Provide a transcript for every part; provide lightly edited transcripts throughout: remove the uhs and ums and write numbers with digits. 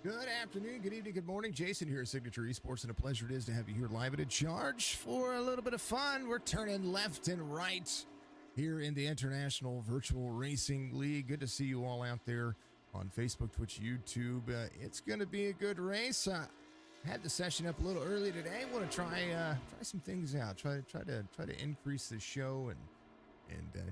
Good afternoon, good evening, good morning. Jason here at Signature Esports, and a pleasure it is to have you here live and in charge for a little bit of fun. We're turning left and right here in the International Virtual Racing League. Good to see you all out there on Facebook, Twitch, YouTube. It's going to be a good race. Had the session up a little early today. Want to try some things out. Try to increase the show and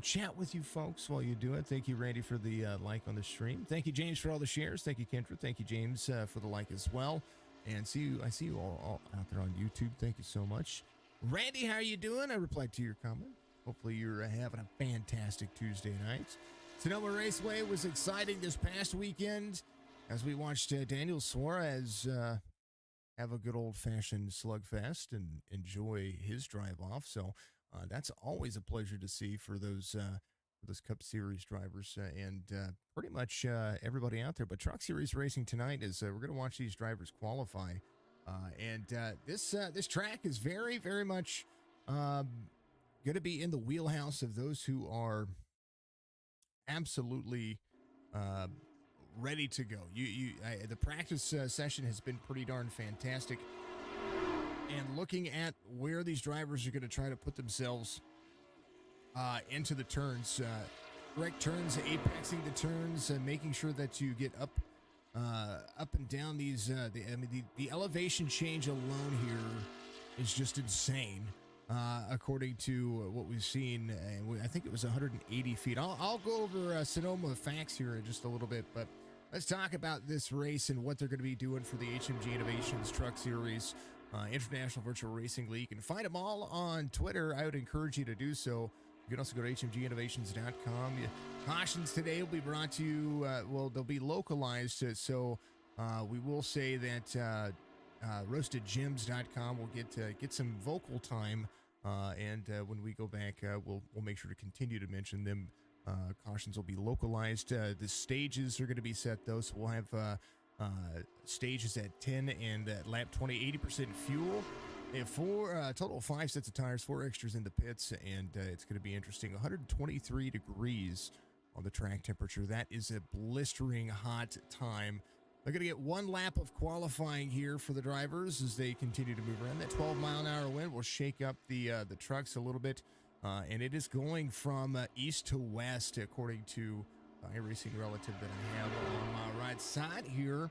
chat with you folks while you do it. Thank you, Randy, for the like on the stream. Thank you, James, for all the shares. Thank you, Kendra. Thank you, James, for the like as well. And I see you all out there on YouTube. Thank you so much. Randy, how are you doing? I replied to your comment. Hopefully you're having a fantastic Tuesday night. Sonoma Raceway was exciting this past weekend as we watched Daniel Suarez have a good old-fashioned slugfest and enjoy his drive off. So that's always a pleasure to see for those Cup Series drivers and pretty much everybody out there. But Truck Series racing tonight is we're going to watch these drivers qualify, and this track is very, very much going to be in the wheelhouse of those who are absolutely ready to go. The practice session has been pretty darn fantastic. And looking at where these drivers are going to try to put themselves into the turns, correct turns, apexing the turns, making sure that you get up and down these. The elevation change alone here is just insane, according to what we've seen. I think it was 180 feet. I'll go over Sonoma facts here in just a little bit, but let's talk about this race and what they're going to be doing for the HMG Innovations Truck Series. International Virtual Racing League. You can find them all on Twitter. I would encourage you to do so. You can also go to hmginnovations.com. Cautions today will be brought to you, they'll be localized. So we will say that roastedgems.com will get some vocal time. And when we go back, we'll make sure to continue to mention them. Cautions will be localized. The stages are going to be set, though. So we'll have stages at 10 and at lap 20, 80% fuel. They have total of 5 sets of tires, 4 extras in the pits, and it's going to be interesting. 123 degrees on the track temperature. That is a blistering hot time. They're going to get 1 lap of qualifying here for the drivers as they continue to move around. That 12-mile-an-hour wind will shake up the trucks a little bit, and it is going from east to west, according to iRacing relative that I have on my right side here.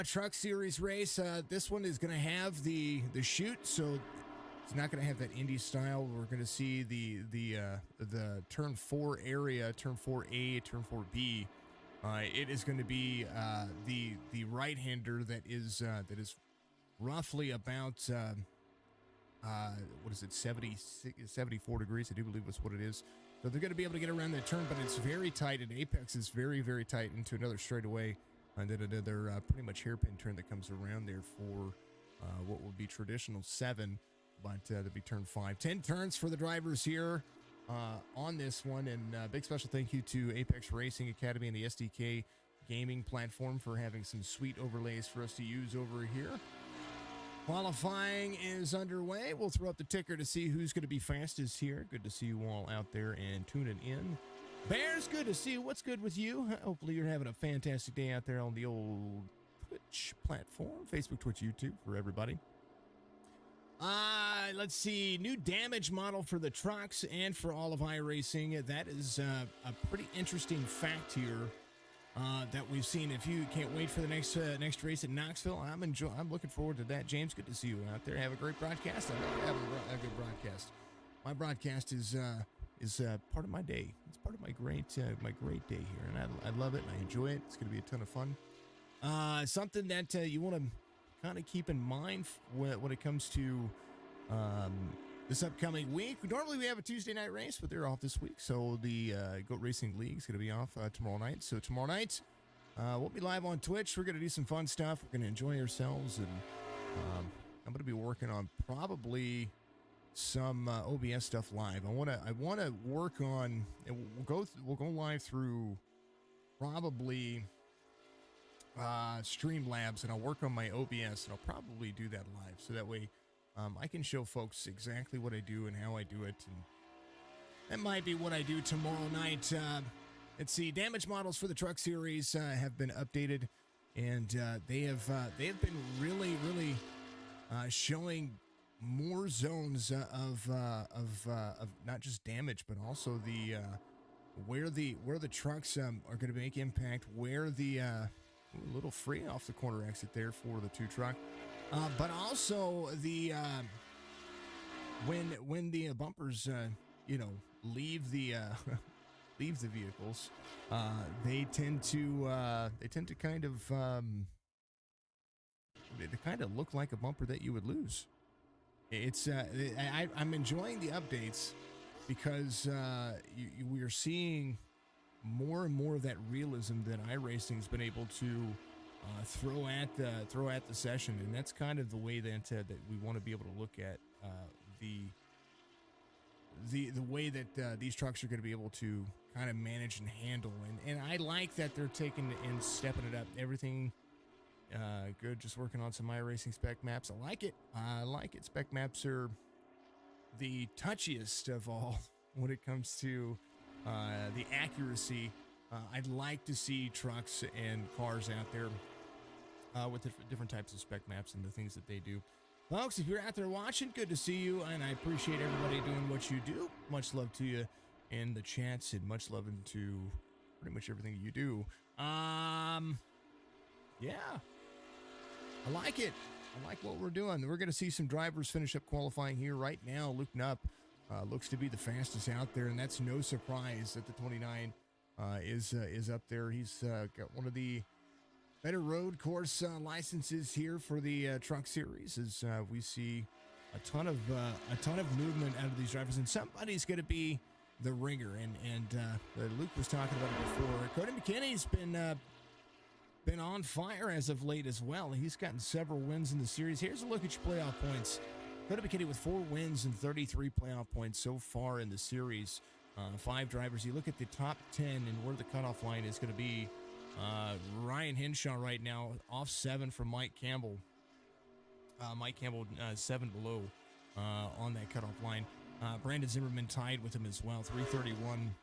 Truck Series race. This one is going to have the chute, so it's not going to have that Indy style. We're going to see the turn 4 area, turn 4A, turn 4B. It is going to be the right-hander that is roughly about 74 degrees. I do believe that's what it is. So they're going to be able to get around that turn, but it's very tight, and apex is very, very tight into another straightaway, and then another pretty much hairpin turn that comes around there for what would be traditional 7, but that'll be turn 5. 10 turns for the drivers here on this one, and big special thank you to Apex Racing Academy and the SDK gaming platform for having some sweet overlays for us to use over here. Qualifying is underway. We'll throw up the ticker to see who's going to be fastest here. Good to see you all out there and tuning in. Bears, good to see you. What's good with you? Hopefully you're having a fantastic day out there on the old Twitch platform. Facebook, Twitch, YouTube for everybody. Let's see. New damage model for the trucks and for all of iRacing. That is a pretty interesting fact here. That we've seen. If you can't wait for the next race at Knoxville, I'm looking forward to that. James, good to see you out there. Have a great broadcast. I love having a good broadcast. My broadcast is part of my day. It's part of my great day here, and I love it and I enjoy it. It's going to be a ton of fun. Something that you want to kind of keep in mind when it comes to this upcoming week. Normally we have a Tuesday night race, but they're off this week. So the Goat Racing League is going to be off tomorrow night. So tomorrow night, we'll be live on Twitch. We're going to do some fun stuff. We're going to enjoy ourselves. And I'm going to be working on probably some OBS stuff live. I want to work on, and we'll go live through probably Streamlabs, and I'll work on my OBS, and I'll probably do that live. So that way, I can show folks exactly what I do and how I do it, and that might be what I do tomorrow night. Let's see, damage models for the Truck Series have been updated. and they have been really showing more zones of not just damage, but also the where the trucks are going to make impact, where the a little free off the corner exit there for the 2 truck, but also the when the bumpers leave the leave the vehicles, they tend to kind of look like a bumper that you would lose. It's I'm enjoying the updates because we are seeing more and more of that realism that iRacing's been able to throw at the session, and that's kind of the way that we want to be able to look at the way that these trucks are going to be able to kind of manage and handle, and I like that they're taking and stepping it up. Everything good, just working on some iRacing spec maps. I like it. Spec maps are the touchiest of all when it comes to the accuracy. I'd like to see trucks and cars out there with different types of spec maps and the things that they do. Folks, if you're out there watching, good to see you, and I appreciate everybody doing what you do. Much love to you in the chats, and much love into pretty much everything you do. Yeah, I like it. I like what we're doing. We're going to see some drivers finish up qualifying here right now. Luke Nupp looks to be the fastest out there, and that's no surprise that the 29 is up there. He's got one of the better road course licenses here for the Truck Series, as we see a ton of movement out of these drivers, and somebody's going to be the ringer. And Luke was talking about it before. Cody McKinney's been on fire as of late as well. He's gotten several wins in the series. Here's a look at your playoff points. Cody McKinney with 4 wins and 33 playoff points so far in the series. 5 drivers. You look at the top 10 and where the cutoff line is going to be. Ryan Hinshaw right now off 7 from Mike Campbell. Mike Campbell 7 below on that cutoff line. Brandon Zimmerman tied with him as well, 331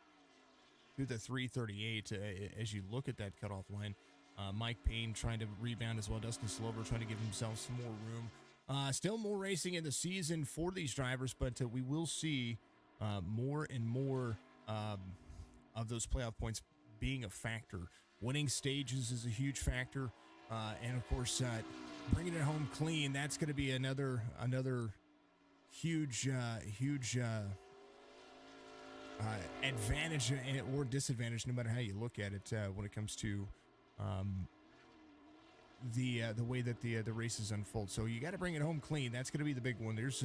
to the 338 as you look at that cutoff line. Mike Payne trying to rebound as well. Dustin Slover trying to give himself some more room. Still more racing in the season for these drivers, but we will see more and more of those playoff points being a factor. Winning stages is a huge factor, and of course, bringing it home clean. That's going to be another huge advantage or disadvantage, no matter how you look at it, when it comes to the way that the races unfold. So you got to bring it home clean. That's going to be the big one. There's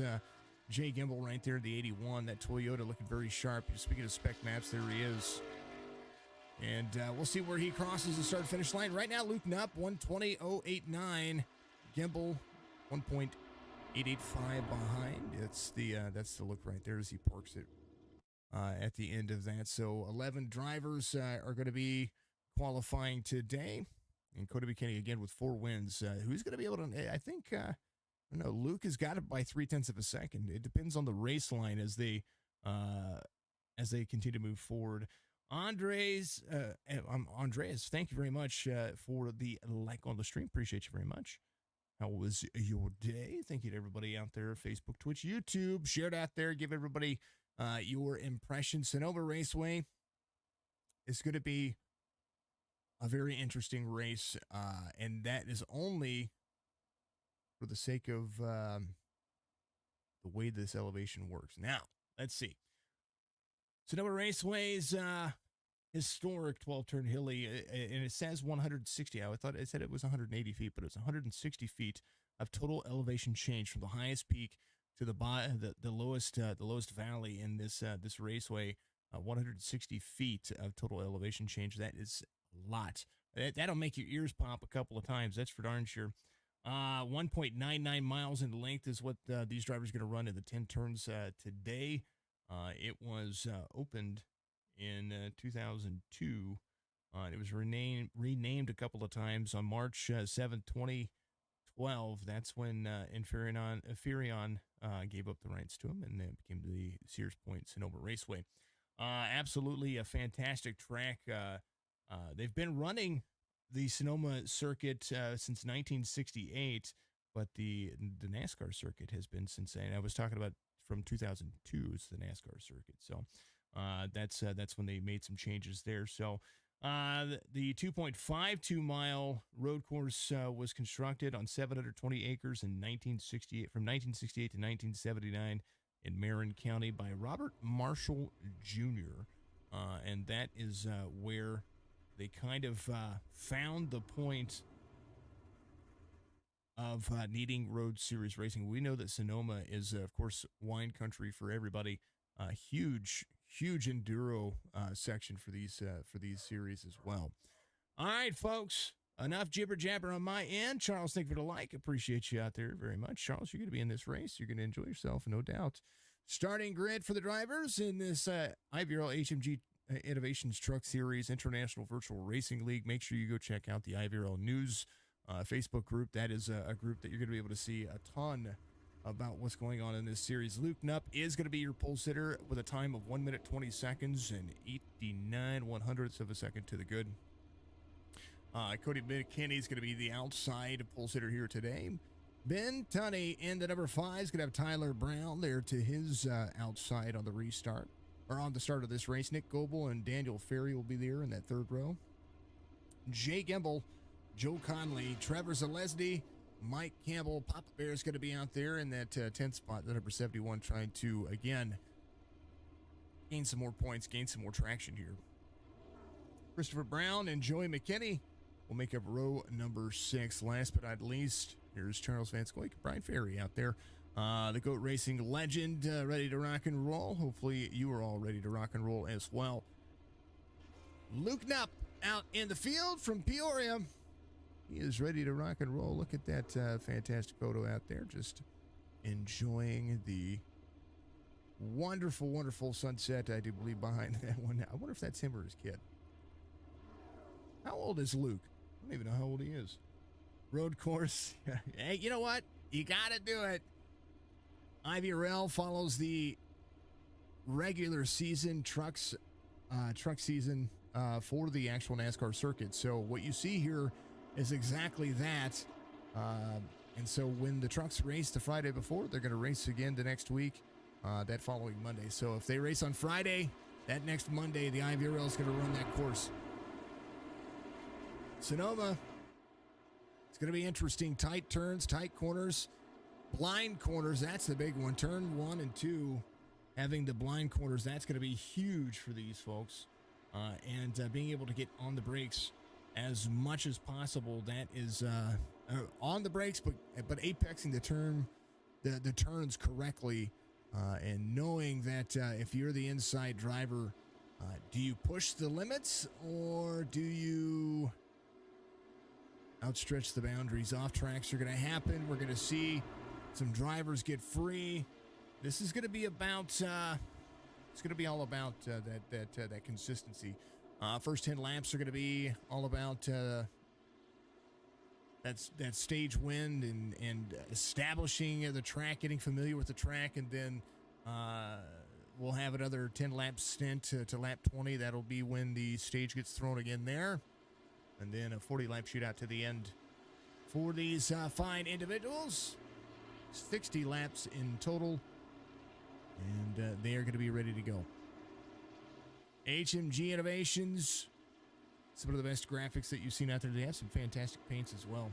Jay Gimbel right there, the 81. That Toyota looking very sharp. Speaking of spec maps, there he is. And we'll see where he crosses the start-finish line. Right now, Luke Nupp, 1:20.089. Gimbel, 1.885 behind. That's the look right there as he parks it at the end of that. So 11 drivers are going to be qualifying today. And Cody McKinney again with 4 wins. Who's going to be able to, I think, I don't know, Luke has got it by 0.3 of a second. It depends on the race line as they continue to move forward. Andres, thank you very much for the like on the stream. Appreciate you very much. How was your day? Thank you to everybody out there, Facebook, Twitch, YouTube. Share it out there. Give everybody your impression. Sonoma Raceway is going to be a very interesting race, and that is only for the sake of the way this elevation works. Now, let's see. Sonoma Raceway's historic 12-turn hilly, and it says 160. I thought it said it was 180 feet, but it's 160 feet of total elevation change from the highest peak to the lowest valley in this raceway. 160 feet of total elevation change. That is a lot. That'll make your ears pop a couple of times. That's for darn sure. 1.99 miles in length is what these drivers are going to run in the 10 turns today. It was opened in 2002. It was renamed a couple of times on March 7th, 2012. That's when Inferion gave up the rights to him, and it became the Sears Point Sonoma Raceway. Absolutely a fantastic track. They've been running the Sonoma circuit since 1968, but the NASCAR circuit has been since, and I was talking about from 2002 is the NASCAR circuit. So that's when they made some changes there. So the 2.52 mile road course was constructed on 720 acres in 1968, from 1968 to 1979 in Marin County by Robert Marshall Jr. And that is where they kind of found the point of needing road series racing. We know that Sonoma is, of course, wine country for everybody. Huge enduro section for these series as well. All right, folks, enough jibber jabber on my end. Charles, thank you for the like. Appreciate you out there very much. Charles, you're going to be in this race. You're going to enjoy yourself, no doubt. Starting grid for the drivers in this IVRL Hmg Innovations Truck Series International Virtual Racing League. Make sure you go check out the IVRL News Facebook group. That is a group that you're going to be able to see a ton about what's going on in this series. Luke Knupp is going to be your pole sitter with a time of 1 minute 20 seconds and 89/100ths of a second to the good. Cody McKinney is going to be the outside pole sitter here today. Ben Tunney in the number 5 is going to have Tyler Brown there to his outside on the restart, or on the start of this race. Nick Goebel and Daniel Ferry will be there in that third row. Jay Gemble, Joe Conley, Trevor Zalesny, Mike Campbell, Papa Bear is going to be out there in that 10th spot, the number 71, trying to, again, gain some more points, gain some more traction here. Christopher Brown and Joey McKinney will make up row number 6. Last but not least, here's Charles Van Scoik, Brian Ferry out there. The GOAT Racing legend, ready to rock and roll. Hopefully you are all ready to rock and roll as well. Luke Knupp out in the field from Peoria. He is ready to rock and roll. Look at that fantastic photo out there. Just enjoying the wonderful, wonderful sunset, I do believe, behind that one. I wonder if that's him or his kid. How old is Luke? I don't even know how old he is. Road course. Hey, you know what? You got to do it. IVRL follows the regular season truck season for the actual NASCAR circuit. So what you see here is exactly that. And so when the trucks race the Friday before, they're going to race again the next week, that following Monday. So if they race on Friday, that next Monday, the IVRL is going to run that course. Sonoma, it's going to be interesting. Tight turns, tight corners, blind corners. That's the big one. Turn 1 and 2, having the blind corners, that's going to be huge for these folks. And being able to get on the brakes as much as possible. That is on the brakes, but apexing the turns correctly, and knowing that if you're the inside driver, do you push the limits or do you outstretch the boundaries? Off tracks are going to happen. We're going to see some drivers get free. This is going to be about it's going to be all about that consistency. First 10 laps are going to be all about that stage wind and establishing the track, getting familiar with the track, and then we'll have another 10 lap stint to lap 20. That'll be when the stage gets thrown again there, and then a 40 lap shootout to the end for these fine individuals. 60 laps in total, and they are going to be ready to go. HMG Innovations, some of the best graphics that you've seen out there. They have some fantastic paints as well.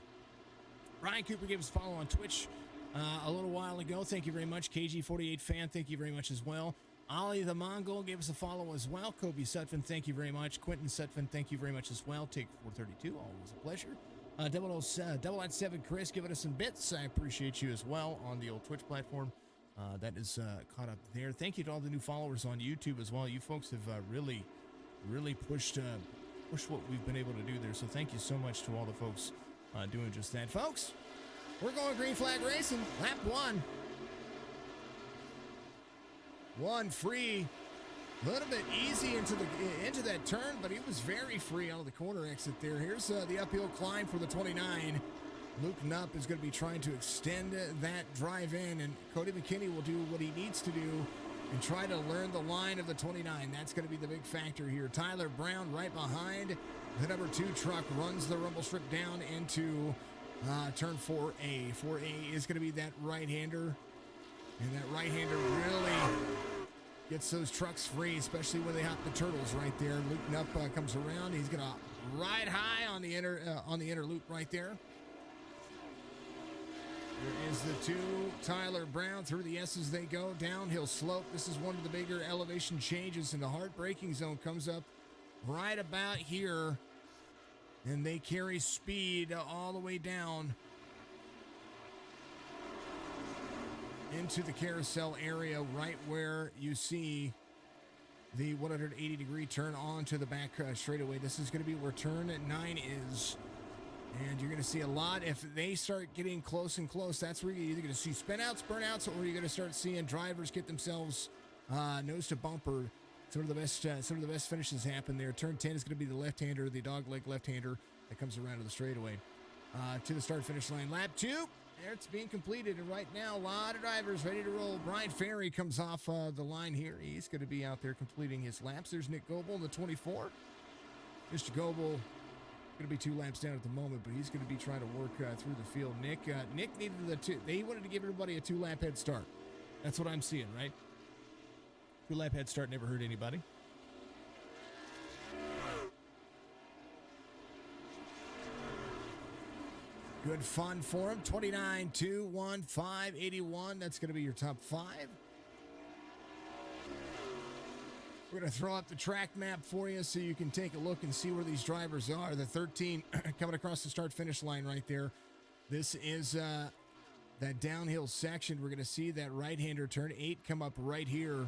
Ryan Cooper gave us a follow on Twitch a little while ago. Thank you very much. KG48 fan, thank you very much as well. Ollie the Mongol gave us a follow as well. Kobe Sutphin, thank you very much. Quentin Sutphin, thank you very much as well. Take 432, always a pleasure. 007 Chris giving us some bits. I appreciate you as well on the old Twitch platform. That is caught up there. Thank you to all the new followers on YouTube as well. You folks have really pushed what we've been able to do there. So thank you so much to all the folks doing just that. Folks, we're going green flag racing. Lap 1. 1 free. A little bit easy into that turn, but he was very free out of the corner exit there. Here's the uphill climb for the 29. Luke Knupp is going to be trying to extend that drive in, and Cody McKinney will do what he needs to do and try to learn the line of the 29. That's going to be the big factor here. Tyler Brown right behind. The number 2 truck runs the rumble strip down into turn 4A. 4A is going to be that right-hander. And that right-hander really gets those trucks free, especially when they hop the turtles right there. Luke Nupp comes around. He's going to ride high on the inner loop right there. There is the 2, Tyler Brown. Through the S's they go. Downhill slope. This is one of the bigger elevation changes, and the hard braking zone comes up right about here. And they carry speed all the way down into the carousel area, right where you see the 180-degree turn onto the back straightaway. This is going to be where turn 9 is. And you're going to see a lot. If they start getting close and close, that's where you're either going to see spinouts, burnouts, or you're going to start seeing drivers get themselves nose to bumper. Some of the best finishes happen there. Turn 10 is going to be the left-hander, the dogleg left-hander that comes around to the straightaway. To the start-finish line. Lap 2, there it's being completed. And right now, a lot of drivers ready to roll. Brian Ferry comes off the line here. He's going to be out there completing his laps. There's Nick Goebel in the 24. Mr. Goebel going to be 2 laps down at the moment, but he's going to be trying to work through the field. Nick needed the 2. They wanted to give everybody a 2-lap head start. That's what I'm seeing, right? 2-lap head start never hurt anybody. Good fun for him. 29, 2, 1, 5, 81. That's going to be your top 5. We're going to throw up the track map for you so you can take a look and see where these drivers are. The 13 coming across the start-finish line right there. This is that downhill section. We're going to see that right-hander turn 8 come up right here.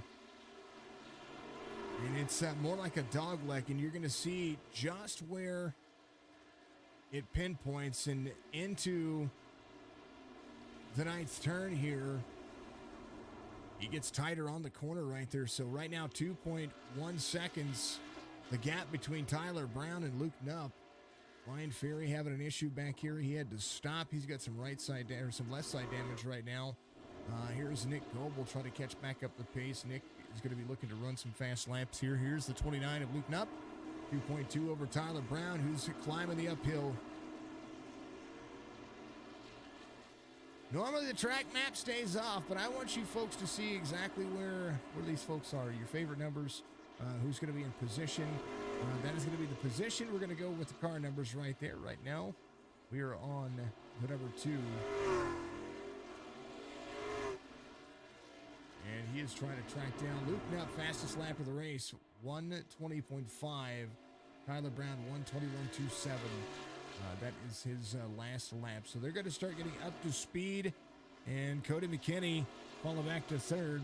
And it's more like a dogleg, and you're going to see just where it pinpoints and into the 9th turn here. He gets tighter on the corner right there. So right now, 2.1 seconds, the gap between Tyler Brown and Luke Nupp. Brian Ferry having an issue back here. He had to stop. He's got some right side or some left side damage right now. Here's Nick Goebel trying to catch back up the pace. Nick is going to be looking to run some fast laps here. Here's the 29 of Luke Nupp. 2.2 over Tyler Brown, who's climbing the uphill. Normally the track map stays off, but I want you folks to see exactly where these folks are. Your favorite numbers, who's going to be in position. That is going to be the position. We're going to go with the car numbers right there. Right now, we are on the number 2. And he is trying to track down Luke Nupp, fastest lap of the race, 1:20.5. Tyler Brown, 1:21.27. That is his last lap. So they're going to start getting up to speed. And Cody McKinney falling back to 3rd.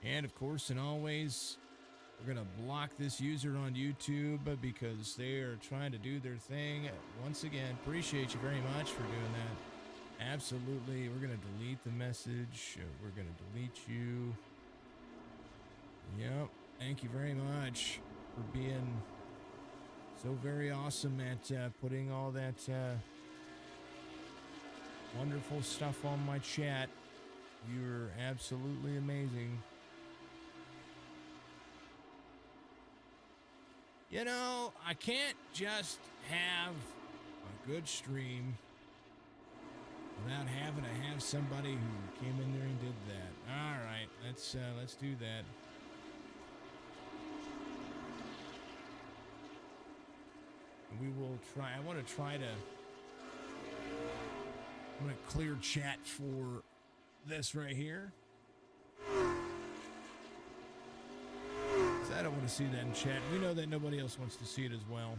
And, of course, and always, we're going to block this user on YouTube because they are trying to do their thing. Once again, appreciate you very much for doing that. Absolutely. We're going to delete the message. We're going to delete you. Yep. Thank you very much for being so very awesome at putting all that wonderful stuff on my chat. You're absolutely amazing. You know, I can't just have a good stream without having to have somebody who came in there and did that. All right, let's do that. We will try. I want to try to. I'm going to clear chat for this right here. I don't want to see that in chat. We know that nobody else wants to see it as well.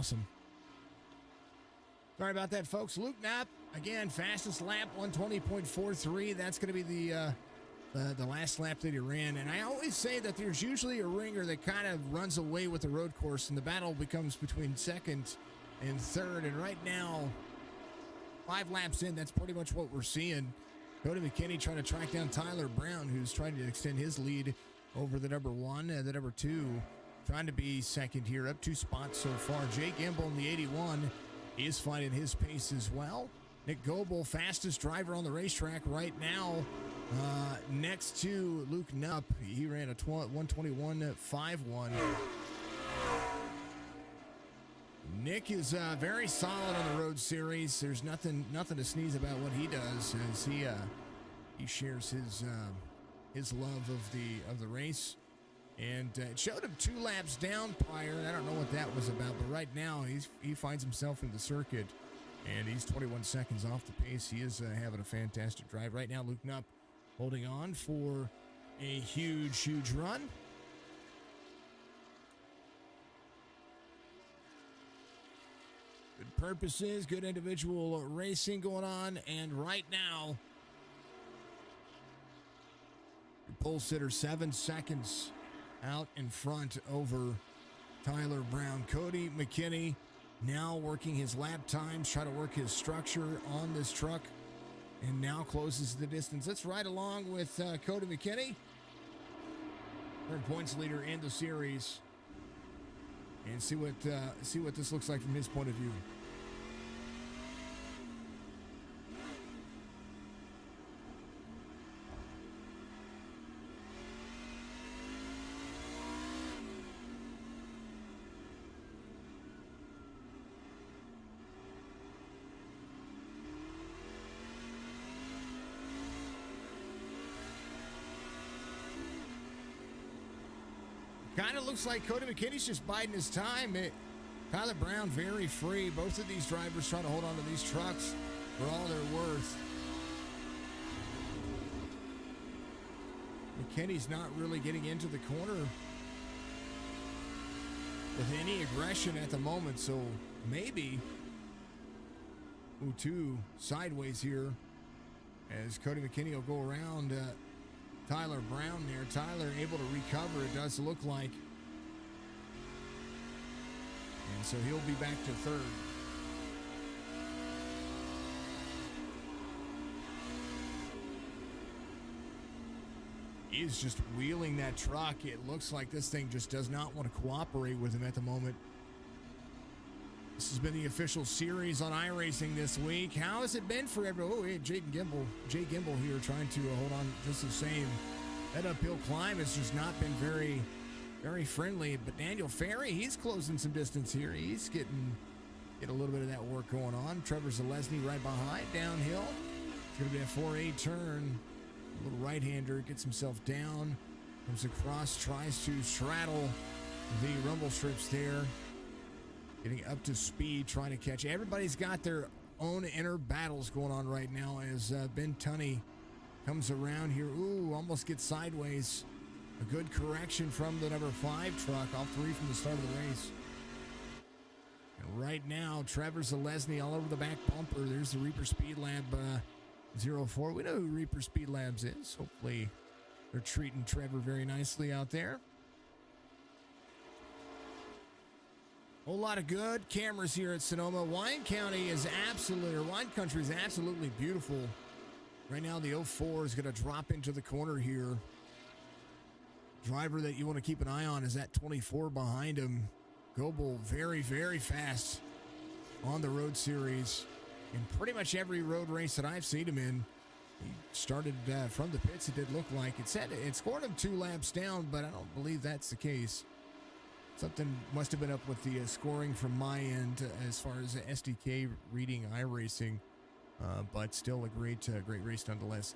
Awesome. Sorry about that, folks. Luke Knapp, again, fastest lap, 120.43. That's going to be the last lap that he ran. And I always say that there's usually a ringer that kind of runs away with the road course, and the battle becomes between second and third. And right now, 5 laps in, that's pretty much what we're seeing. Cody McKinney trying to track down Tyler Brown, who's trying to extend his lead over the number 1. The number 2 trying to be second here, up 2 spots so far. Jake Gimbel in the 81 is finding his pace as well. Nick Goebel, fastest driver on the racetrack right now, next to Luke Knapp. He ran a 121.51. Nick is very solid on the road series. There's nothing to sneeze about what he does, as he shares his love of the race. And it showed him 2 laps down prior. I don't know what that was about, but right now he finds himself in the circuit, and he's 21 seconds off the pace. He is having a fantastic drive right now. Luke Knapp holding on for a huge run. Good purposes, good individual racing going on, and right now, the pole sitter 7 seconds out in front over Tyler Brown. Cody McKinney now working his lap times, trying to work his structure on this truck, and now closes the distance. Let's ride along with Cody McKinney, third points leader in the series, and see what this looks like from his point of view. Kind of looks like Cody McKinney's just biding his time. Tyler Brown very free. Both of these drivers trying to hold on to these trucks for all they're worth. McKinney's not really getting into the corner with any aggression at the moment, so maybe two sideways here as Cody McKinney will go around Tyler Brown there. Tyler able to recover, it does look like. And so he'll be back to third. He's just wheeling that truck. It looks like this thing just does not want to cooperate with him at the moment. This has been the official series on iRacing this week. How has it been for everyone? Oh, hey, Jay Gimbel here trying to hold on just the same. That uphill climb has just not been very, very friendly. But Daniel Ferry, he's closing some distance here. He's getting a little bit of that work going on. Trevor Zalesny right behind, downhill. It's going to be a 4A turn. A little right-hander gets himself down, comes across, tries to straddle the rumble strips there. Getting up to speed, trying to catch. Everybody's got their own inner battles going on right now as Ben Tunney comes around here. Ooh, almost gets sideways. A good correction from the number 5 truck, all 3 from the start of the race. And right now, Trevor Zalesny all over the back bumper. There's the Reaper Speed Lab 04. We know who Reaper Speed Labs is. Hopefully they're treating Trevor very nicely out there. Whole lot of good cameras here at Sonoma. Wine Country is wine country is absolutely beautiful. Right now, the 04 is going to drop into the corner here. Driver that you want to keep an eye on is that 24 behind him. Goebel, very, very fast on the road series. In pretty much every road race that I've seen him in. He started from the pits, it did look like. It scored him 2 laps down, but I don't believe that's the case. Something must have been up with the scoring from my end as far as SDK reading iRacing, but still a great race nonetheless.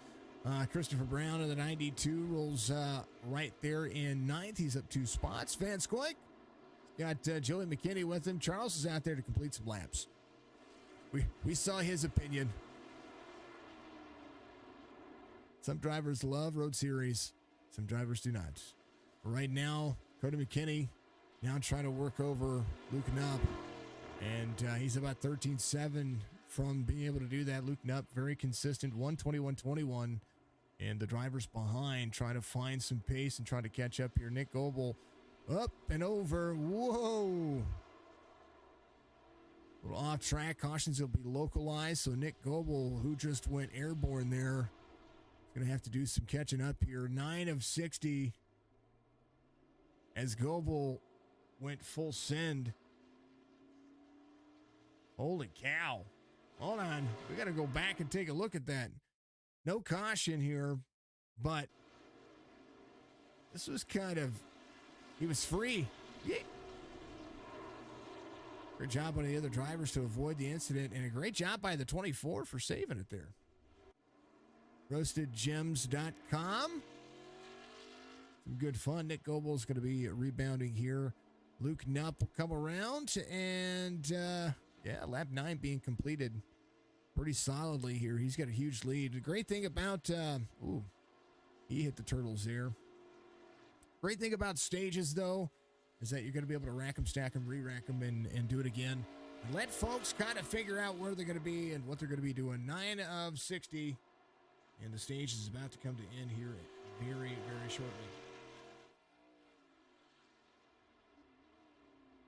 Christopher Brown in the 92 rolls right there in 9th. He's up 2 spots. Van Scoik got Joey McKinney with him. Charles is out there to complete some laps. We saw his opinion. Some drivers love road series. Some drivers do not. Right now, Cody McKinney now trying to work over Luke Knapp. And he's about 13.7 from being able to do that. Luke Knupp, very consistent, 121.21. And the drivers behind trying to find some pace and trying to catch up here. Nick Goebel up and over. Whoa. A little off track. Cautions will be localized. So Nick Goebel, who just went airborne there, is going to have to do some catching up here. 9 of 60 as Goebel went full send. Holy cow. Hold on. We got to go back and take a look at that. No caution here, but this was kind of, he was free. Yeah. Great job by the other drivers to avoid the incident, and a great job by the 24 for saving it there. RoastedGems.com. Some good fun. Nick Goebel is going to be rebounding here. Luke Knupp will come around, and lap 9 being completed pretty solidly here. He's got a huge lead. The great thing about, he hit the turtles there. Great thing about stages, though, is that you're going to be able to rack them, stack them, re-rack them, and do it again. And let folks kind of figure out where they're going to be and what they're going to be doing. 9 of 60, and the stage is about to come to end here very, very shortly.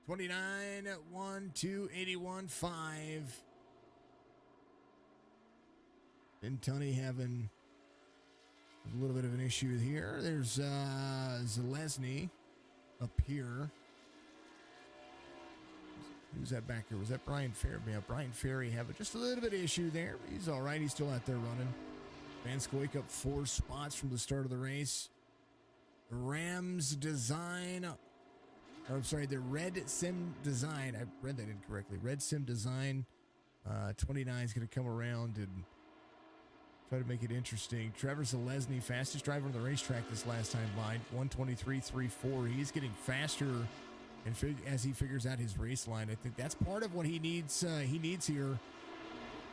29, 1, 2, 81, 5. And Tony having a little bit of an issue here. There's Zalesny up here. Who's that back there? Was that Brian Ferry? Yeah, Brian Ferry having just a little bit of issue there. But he's all right. He's still out there running. Van Scoik up 4 spots from the start of the race. Rams Design. The Red Sim Design. I read that incorrectly. Red Sim Design 29 is going to come around and try to make it interesting. Trevor Zalesny, fastest driver on the racetrack this last time by, 123.34. He's getting faster and as he figures out his race line. I think that's part of what he needs. He needs here.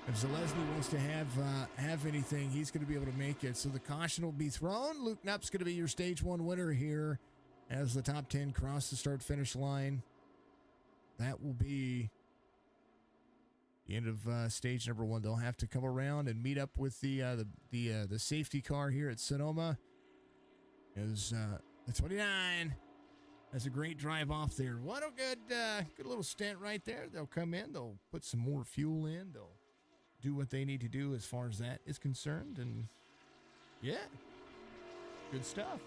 If Zalesny wants to have anything, he's going to be able to make it. So the caution will be thrown. Luke Knupp's going to be your stage 1 winner here as the top 10 cross the start-finish line. That will be the end of stage number 1. They'll have to come around and meet up with the safety car here at Sonoma. As the 29 has a great drive off there. What a good little stint right there. They'll come in. They'll put some more fuel in. They'll do what they need to do as far as that is concerned. And yeah, good stuff.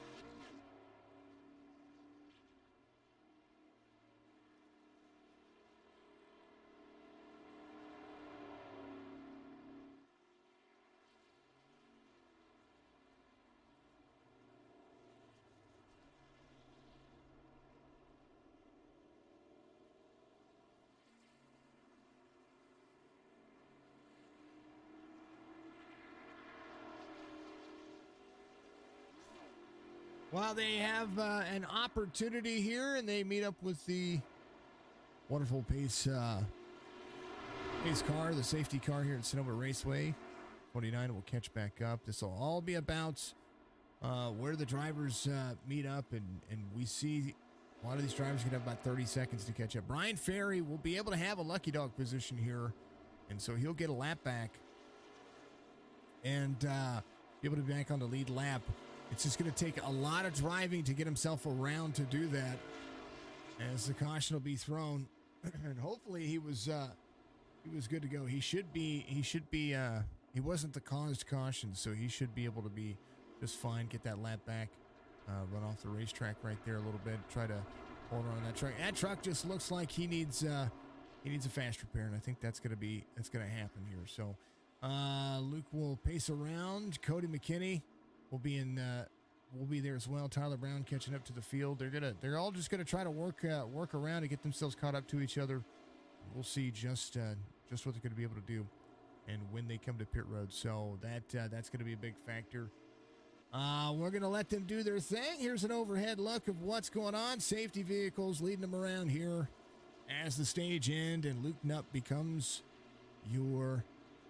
Well, they have an opportunity here, and they meet up with the wonderful pace car, the safety car here at Sonoma Raceway. 29 will catch back up. This will all be about where the drivers meet up, and we see a lot of these drivers going to have about 30 seconds to catch up. Brian Ferry will be able to have a lucky dog position here, and so he'll get a lap back and be able to be back on the lead lap. It's just going to take a lot of driving to get himself around to do that, as the caution will be thrown. And hopefully he was good to go. He wasn't the caused caution, so he should be able to be just fine. Get that lap back, run off the racetrack right there a little bit. Try to hold on to that truck. That truck just looks like he needs a fast repair, and I think that's going to happen here. So Luke will pace around. Cody McKinney will be there as well. Tyler Brown catching up to the field. They're all just gonna try to work around and get themselves caught up to each other. We'll see just what they're gonna be able to do, and when they come to pit road. So that's gonna be a big factor. We're gonna let them do their thing. Here's an overhead look of what's going on. Safety vehicles leading them around here as the stage end, and Luke Knupp becomes your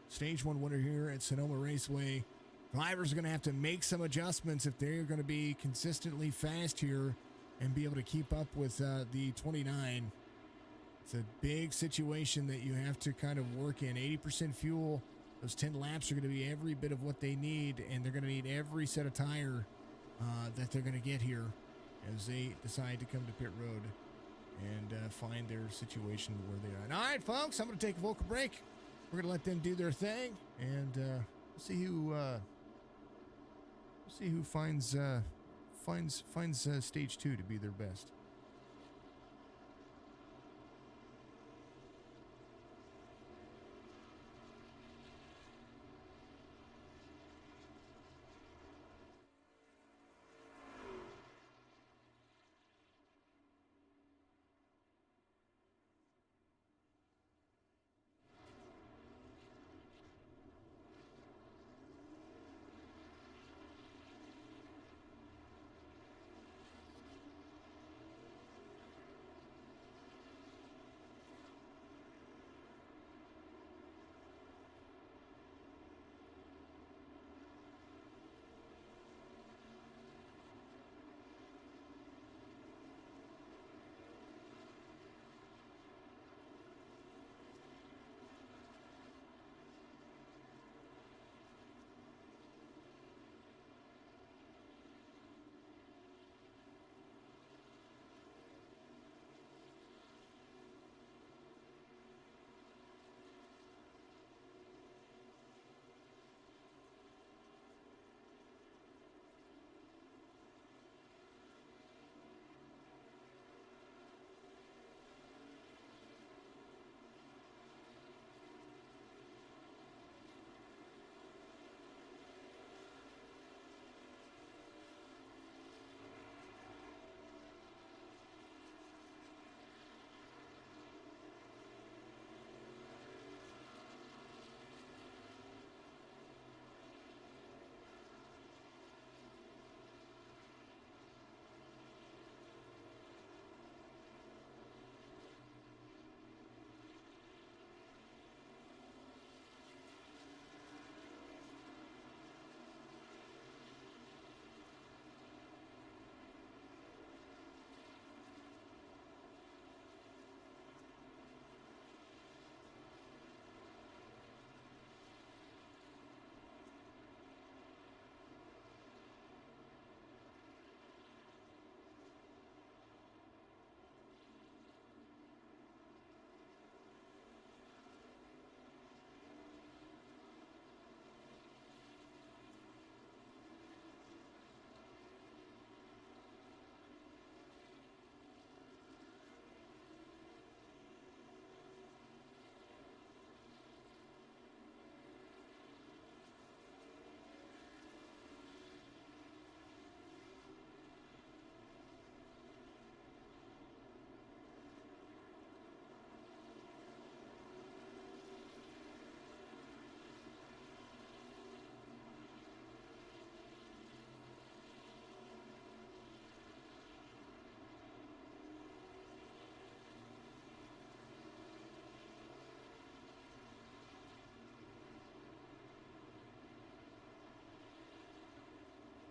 stage 1 winner here at Sonoma Raceway. Drivers are going to have to make some adjustments if they're going to be consistently fast here and be able to keep up with the 29. It's a big situation that you have to kind of work in. 80% fuel. Those 10 laps are going to be every bit of what they need, and they're going to need every set of tire that they're going to get here as they decide to come to pit road and find their situation where they are. And all right, folks, I'm going to take a vocal break. We're going to let them do their thing, and we'll see who finds stage 2 to be their best.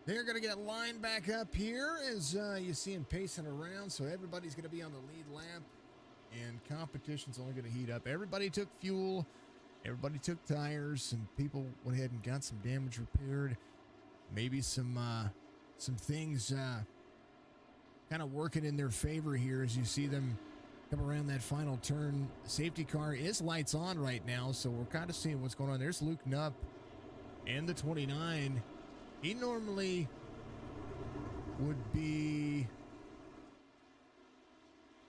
They're going to get lined back up here as you see them pacing around. So everybody's going to be on the lead lap, and competition's only going to heat up. Everybody took fuel. Everybody took tires, and people went ahead and got some damage repaired. Maybe some things kind of working in their favor here as you see them come around that final turn. The safety car is lights on right now, so we're kind of seeing what's going on. There's Luke Nupp and the 29. He normally would be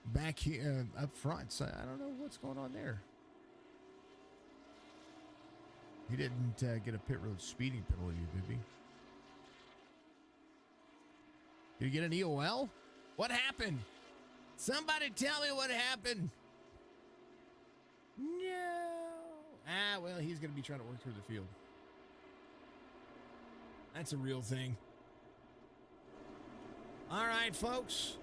back here up front, so I don't know what's going on there. He didn't get a pit road speeding penalty, did he? Did he get an EOL? What happened? Somebody tell me what happened. No. Well, he's going to be trying to work through the field. That's a real thing. All right, folks.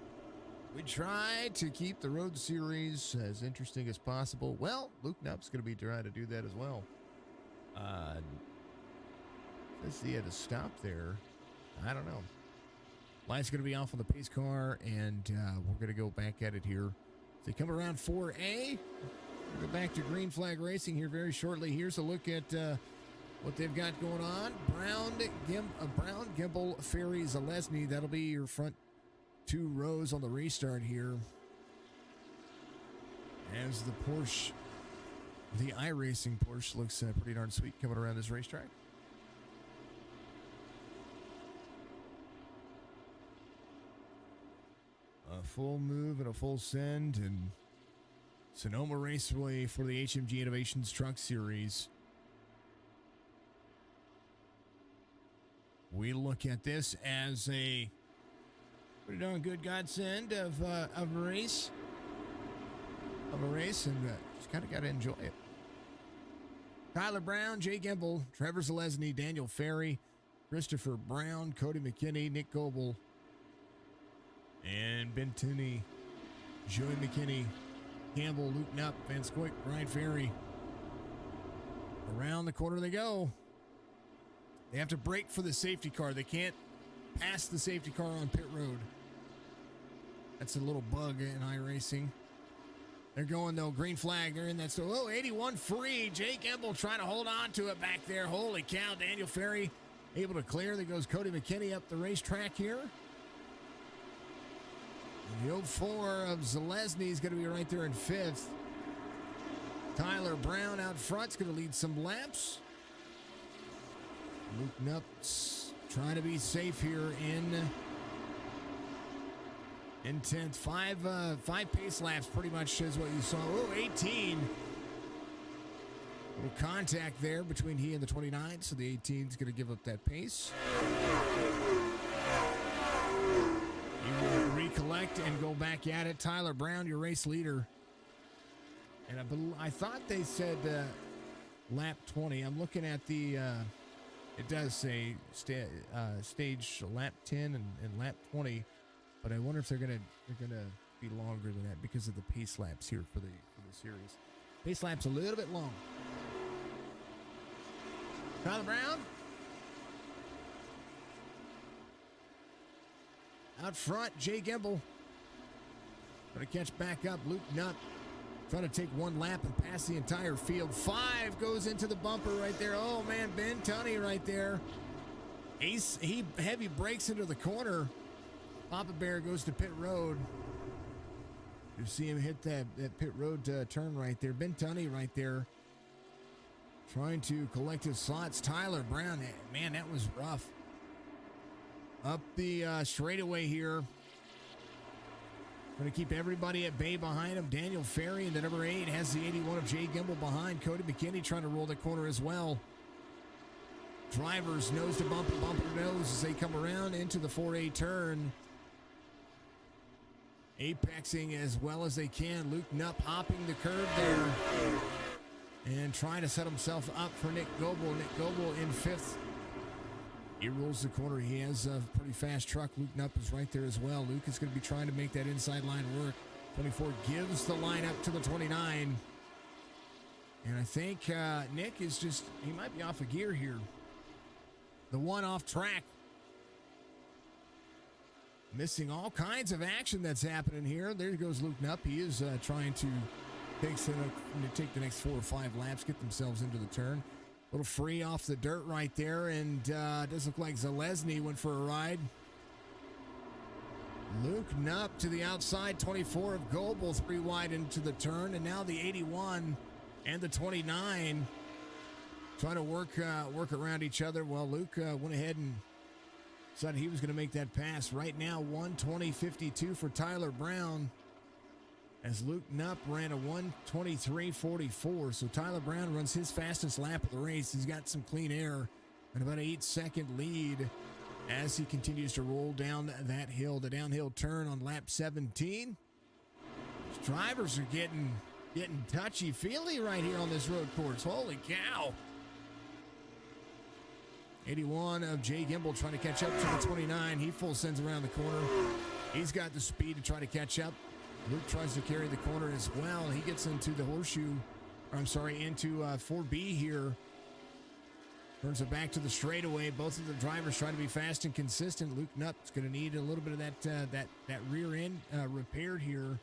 We try to keep the road series as interesting as possible. Well, Luke Nupp's going to be trying to do that as well. Says he had to stop there. I don't know. Light's going to be off on the pace car, and we're going to go back at it here. They come around 4A. We'll go back to green flag racing here very shortly. Here's a look at what they've got going on. Brown, Gimbel, Ferry, Zalesny. That'll be your front two rows on the restart here. As the Porsche, the iRacing Porsche looks pretty darn sweet coming around this racetrack. A full move and a full send, and Sonoma Raceway for the HMG Innovations Truck Series. We look at this as a pretty darn good godsend of a race. And just kind of got to enjoy it. Tyler Brown, Jay Gimbel, Trevor Zalesny, Daniel Ferry, Christopher Brown, Cody McKinney, Nick Goebel, and Ben Tinney, Joey McKinney, Campbell, Luke Nupp, Van Scoik, Brian Ferry. Around the corner they go. They have to brake for the safety car. They can't pass the safety car on pit road. That's a little bug in iRacing. They're going, though, green flag. They're in that. So, 81 free. Jay Gimbel trying to hold on to it back there. Holy cow. Daniel Ferry able to clear. There goes Cody McKinney up the racetrack here. And the 04 of Zalesny is going to be right there in fifth. Tyler Brown out front's going to lead some laps. Luke Nupp's trying to be safe here in 10th. Five pace laps pretty much is what you saw. 18. Little contact there between he and the 29, so the 18 is going to give up that pace. He will recollect and go back at it. Tyler Brown, your race leader. And I thought they said lap 20. I'm looking at the... it does say stage lap 10 and lap 20, but I wonder if they're gonna be longer than that because of the pace laps here for the series. Pace laps a little bit long. Tyler Brown out front. Jay Gimbel trying to catch back up. Luke Nutt trying to take one lap and pass the entire field. 5 goes into the bumper right there. Oh, man, Ben Tunney right there. He heavy brakes into the corner. Papa Bear goes to pit road. You see him hit that pit road turn right there. Ben Tunney right there trying to collect his slots. Tyler Brown, man, that was rough. Up the straightaway here. Going to keep everybody at bay behind him. Daniel Ferry and the number 8 has the 81 of Jay Gimbel behind. Cody McKinney trying to roll the corner as well. Drivers nose to bumper to nose as they come around into the 4A turn. Apexing as well as they can. Luke Nupp hopping the curb there and trying to set himself up for Nick Goebel. Nick Goebel in 5th. He rolls the corner. He has a pretty fast truck. Luke Nupp is right there as well. Luke is going to be trying to make that inside line work. 24 gives the line up to the 29. And I think Nick is he might be off a gear here. The one off track. Missing all kinds of action that's happening here. There goes Luke Nupp. He is trying to take the next 4 or 5 laps, get themselves into the turn. Little free off the dirt right there, and does look like Zalesny went for a ride. Luke Nupp to the outside, 24 of Goebel, 3 wide into the turn, and now the 81 and the 29 trying to work around each other. Well, Luke went ahead and decided he was going to make that pass. Right now, 1:20.52 for Tyler Brown, as Luke Nupp ran a 1:23.44. So Tyler Brown runs his fastest lap of the race. He's got some clean air and about an 8-second lead as he continues to roll down that hill, the downhill turn on lap 17. These drivers are getting touchy-feely right here on this road course. Holy cow. 81 of Jay Gimbel trying to catch up to the 29. He full sends around the corner. He's got the speed to try to catch up. Luke tries to carry the corner as well. He gets into the into 4B here. Turns it back to the straightaway. Both of the drivers trying to be fast and consistent. Luke Nutt's going to need a little bit of that rear end repaired here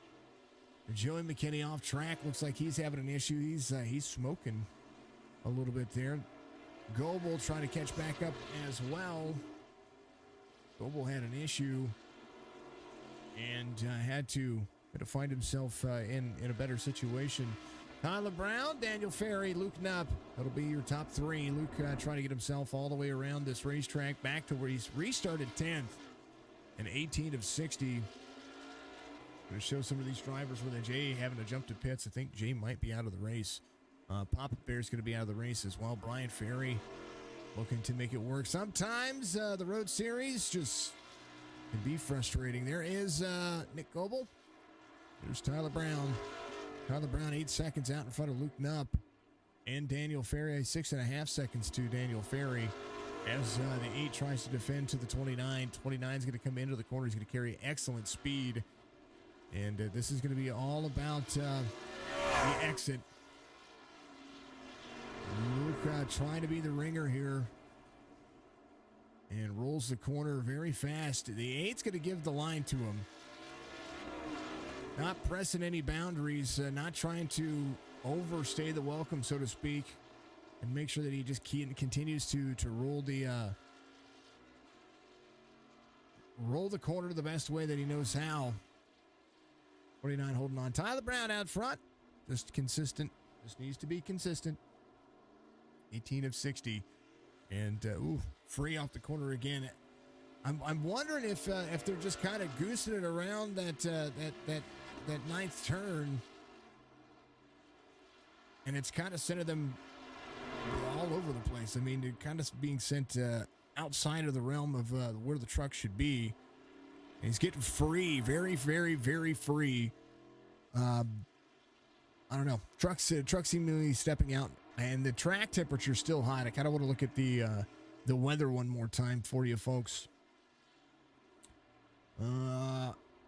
Joey McKinney off track. Looks like he's having an issue. He's smoking a little bit there. Goebel trying to catch back up as well. Goebel had an issue and had to find himself in a better situation. Tyler Brown, Daniel Ferry, Luke Knupp. That'll be your top three. Luke trying to get himself all the way around this racetrack back to where he's restarted 10th and 18 of 60. Going to show some of these drivers with Jay having to jump to pits. I think Jay might be out of the race. Papa Bear's going to be out of the race as well. Brian Ferry looking to make it work. Sometimes the road series just can be frustrating. There is Nick Goebel. There's Tyler Brown. Tyler Brown 8 seconds out in front of Luke Knupp and Daniel Ferry. 6.5 seconds to Daniel Ferry as the 8 tries to defend to the 29. 29 is going to come into the corner. He's going to carry excellent speed. And this is going to be all about the exit. Luke trying to be the ringer here. And rolls the corner very fast. The 8's going to give the line to him. Not pressing any boundaries, not trying to overstay the welcome, so to speak, and make sure that he just continues to roll the corner the best way that he knows how. 49 holding on. Tyler Brown out front, just consistent. Just needs to be consistent. 18 of 60, and free off the corner again. I'm wondering if they're just kind of goosing it around that ninth turn, and it's kind of sending them all over the place. I mean, they're kind of being sent outside of the realm of where the truck should be. And he's getting free, very, very, very free. I don't know. Truck seemingly stepping out, and the track temperature's still hot. I kind of want to look at the weather one more time for you folks.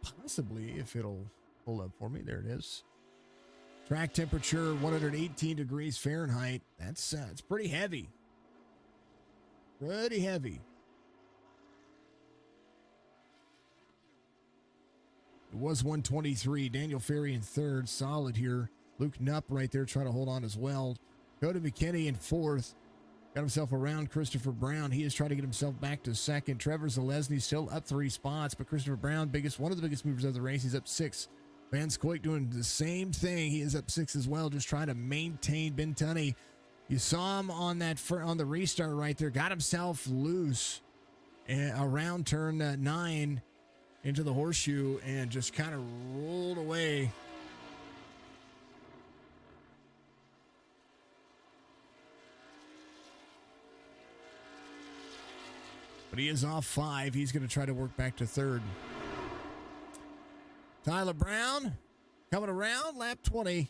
Possibly, if it'll pull up for me. There it is. Track temperature 118 degrees Fahrenheit. That's it's pretty heavy. Pretty heavy. It was 123. Daniel Ferry in third. Solid here. Luke Knupp right there trying to hold on as well. Cody McKinney in fourth. Got himself around Christopher Brown. He is trying to get himself back to second. Trevor Zalesny still up 3 spots, but Christopher Brown, one of the biggest movers of the race, he's up 6. Van Scoik doing the same thing. He is up 6 as well, just trying to maintain. Ben Tunney, you saw him on the restart right there. Got himself loose around turn 9 into the horseshoe and just kind of rolled away. But he is off 5. He's going to try to work back to third. Tyler Brown coming around, lap 20.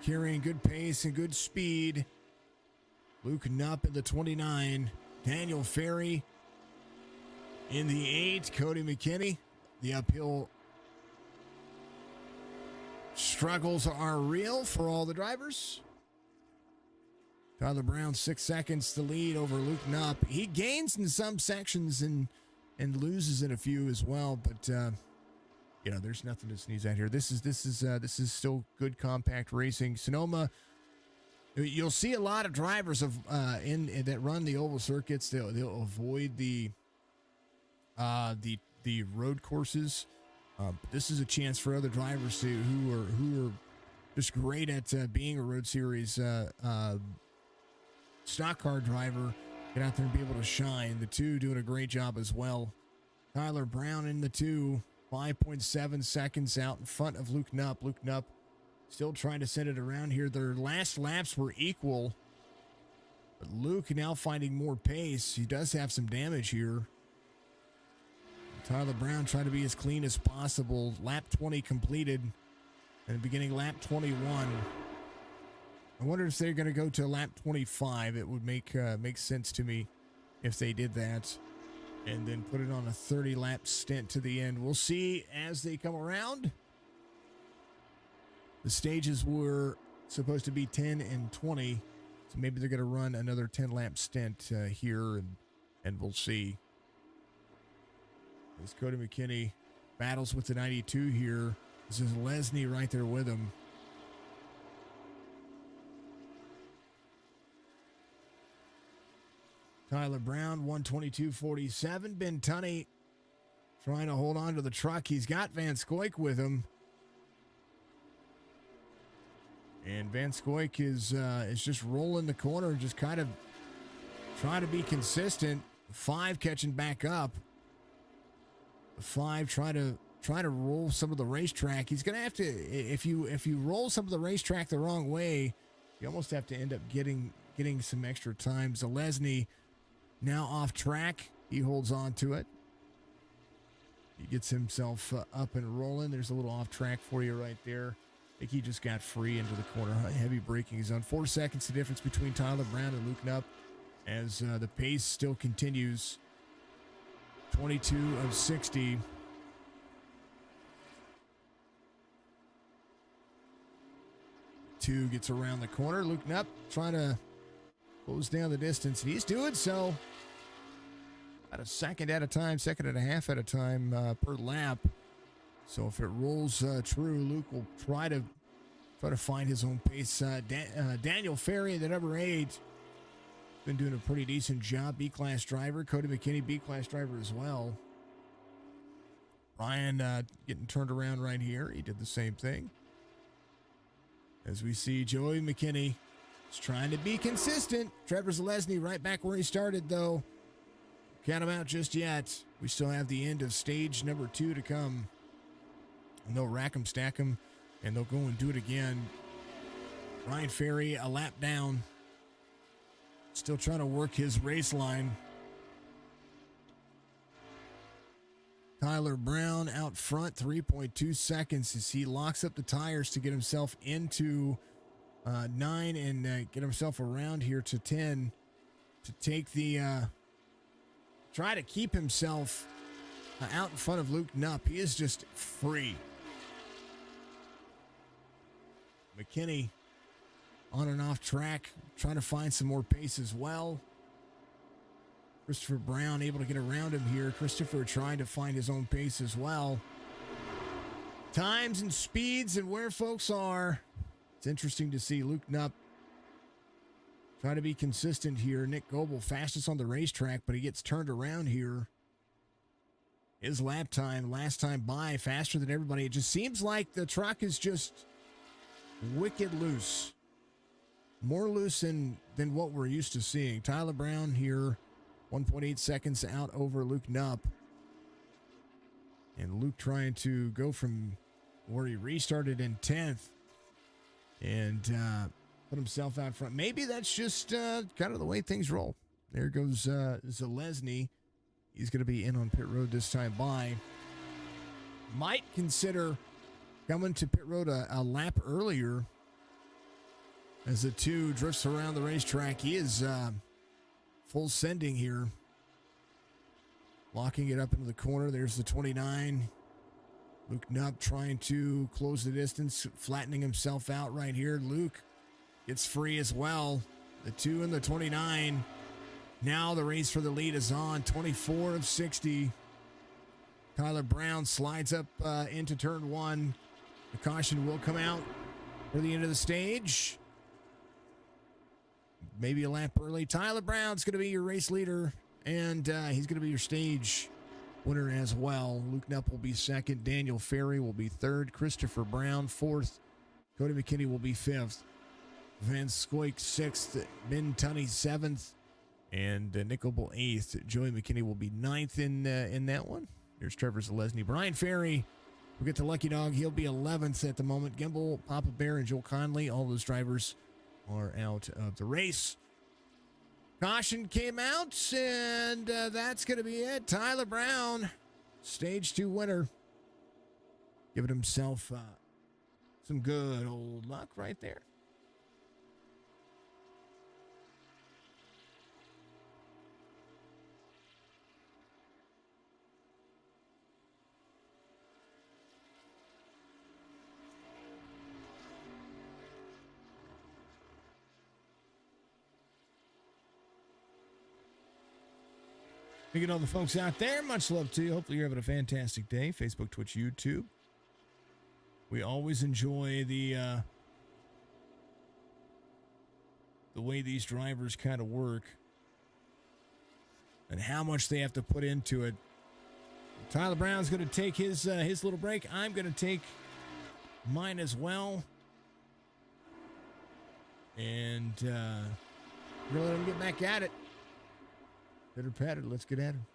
Carrying good pace and good speed. Luke Knupp in the 29. Daniel Ferry in the 8. Cody McKinney. The uphill struggles are real for all the drivers. Tyler Brown 6 seconds to lead over Luke Knupp. He gains in some sections and loses in a few as well, but there's nothing to sneeze at here. This is still good compact racing. Sonoma, you'll see a lot of drivers that run the oval circuits. They'll avoid the road courses. This is a chance for other drivers who are just great at being a road series stock car driver, get out there and be able to shine. The 2 doing a great job as well. Tyler Brown in the 2, 5.7 seconds out in front of Luke Knupp. Luke Knupp still trying to send it around here. Their last laps were equal, but Luke now finding more pace. He does have some damage here. Tyler Brown trying to be as clean as possible. Lap 20 completed, and beginning lap 21. I wonder if they're going to go to lap 25. It would make sense to me if they did that and then put it on a 30-lap stint to the end. We'll see as they come around. The stages were supposed to be 10 and 20, so maybe they're going to run another 10-lap stint here, and we'll see. As Cody McKinney battles with the 92 here. This is Lesney right there with him. Tyler Brown, 122.47. Ben Tunney trying to hold on to the truck. He's got Van Scoik with him. And Van Scoik is just rolling the corner, just kind of trying to be consistent. 5 catching back up. 5 trying to roll some of the racetrack. He's gonna have to, if you roll some of the racetrack the wrong way, you almost have to end up getting some extra time. Zalesny now off track. He holds on to it. He gets himself up and rolling. There's a little off track for you right there. I think he just got free into the corner. Heavy braking zone. 4 seconds the difference between Tyler Brown and Luke Knupp as the pace still continues. 22 of 60. Two gets around the corner. Luke Knupp trying to close down the distance, and he's doing so. About a second at a time, second and a half at a time per lap. So if it rolls true, Luke will try to find his own pace. Daniel Ferry, the number 8, been doing a pretty decent job. B-class driver. Cody McKinney, B-class driver as well. Ryan getting turned around right here. He did the same thing. As we see Joey McKinney is trying to be consistent. Trevor Zalesny right back where he started, though. Count him out just yet. We still have the end of stage number 2 to come. And they'll rack him, stack him, and they'll go and do it again. Ryan Ferry a lap down. Still trying to work his race line. Tyler Brown out front, 3.2 seconds as he locks up the tires to get himself into 9 and get himself around here to 10 to take the try to keep himself out in front of Luke Knupp. He is just free. McKinney on and off track, trying to find some more pace as well. Christopher Brown able to get around him here. Christopher trying to find his own pace as well. Times and speeds and where folks are. It's interesting to see Luke Knupp trying to be consistent here. Nick Goebel, fastest on the racetrack, but he gets turned around here. His lap time, last time by, faster than everybody. It just seems like the truck is just wicked loose. More loose than what we're used to seeing. Tyler Brown here, 1.8 seconds out over Luke Knupp. And Luke trying to go from where he restarted in 10th and put himself out front. Maybe that's just kind of the way things roll. There goes Zalesny. He's going to be in on pit road this time by. Might consider coming to pit road a lap earlier as the 2 drifts around the racetrack. He is full sending here. Locking it up into the corner. There's the 29. Luke Knupp trying to close the distance, flattening himself out right here. Luke gets free as well. The 2 and the 29. Now the race for the lead is on. 24 of 60. Tyler Brown slides up into turn 1. The caution will come out for the end of the stage. Maybe a lap early. Tyler Brown's going to be your race leader, and he's going to be your stage winner as well. Luke Knupp will be second. Daniel Ferry will be third. Christopher Brown, fourth. Cody McKinney will be fifth. Van Scoik, sixth. Ben Tunney, seventh. And Nick Goebel, eighth. Joey McKinney will be ninth in that one. Here's Trevor Zalesny. Brian Ferry, we'll get the Lucky Dog. He'll be 11th at the moment. Gimbal, Papa Bear, and Joel Conley, all those drivers are out of the race. Caution came out, and that's going to be it. Tyler Brown, stage 2 winner. Giving himself some good old luck right there. Thinking all the folks out there, much love to you. Hopefully you're having a fantastic day. Facebook, Twitch, YouTube. We always enjoy the way these drivers kind of work and how much they have to put into it. Tyler Brown's going to take his little break. I'm going to take mine as well. And we're going to let him get back at it. Pitter patter, let's get at him.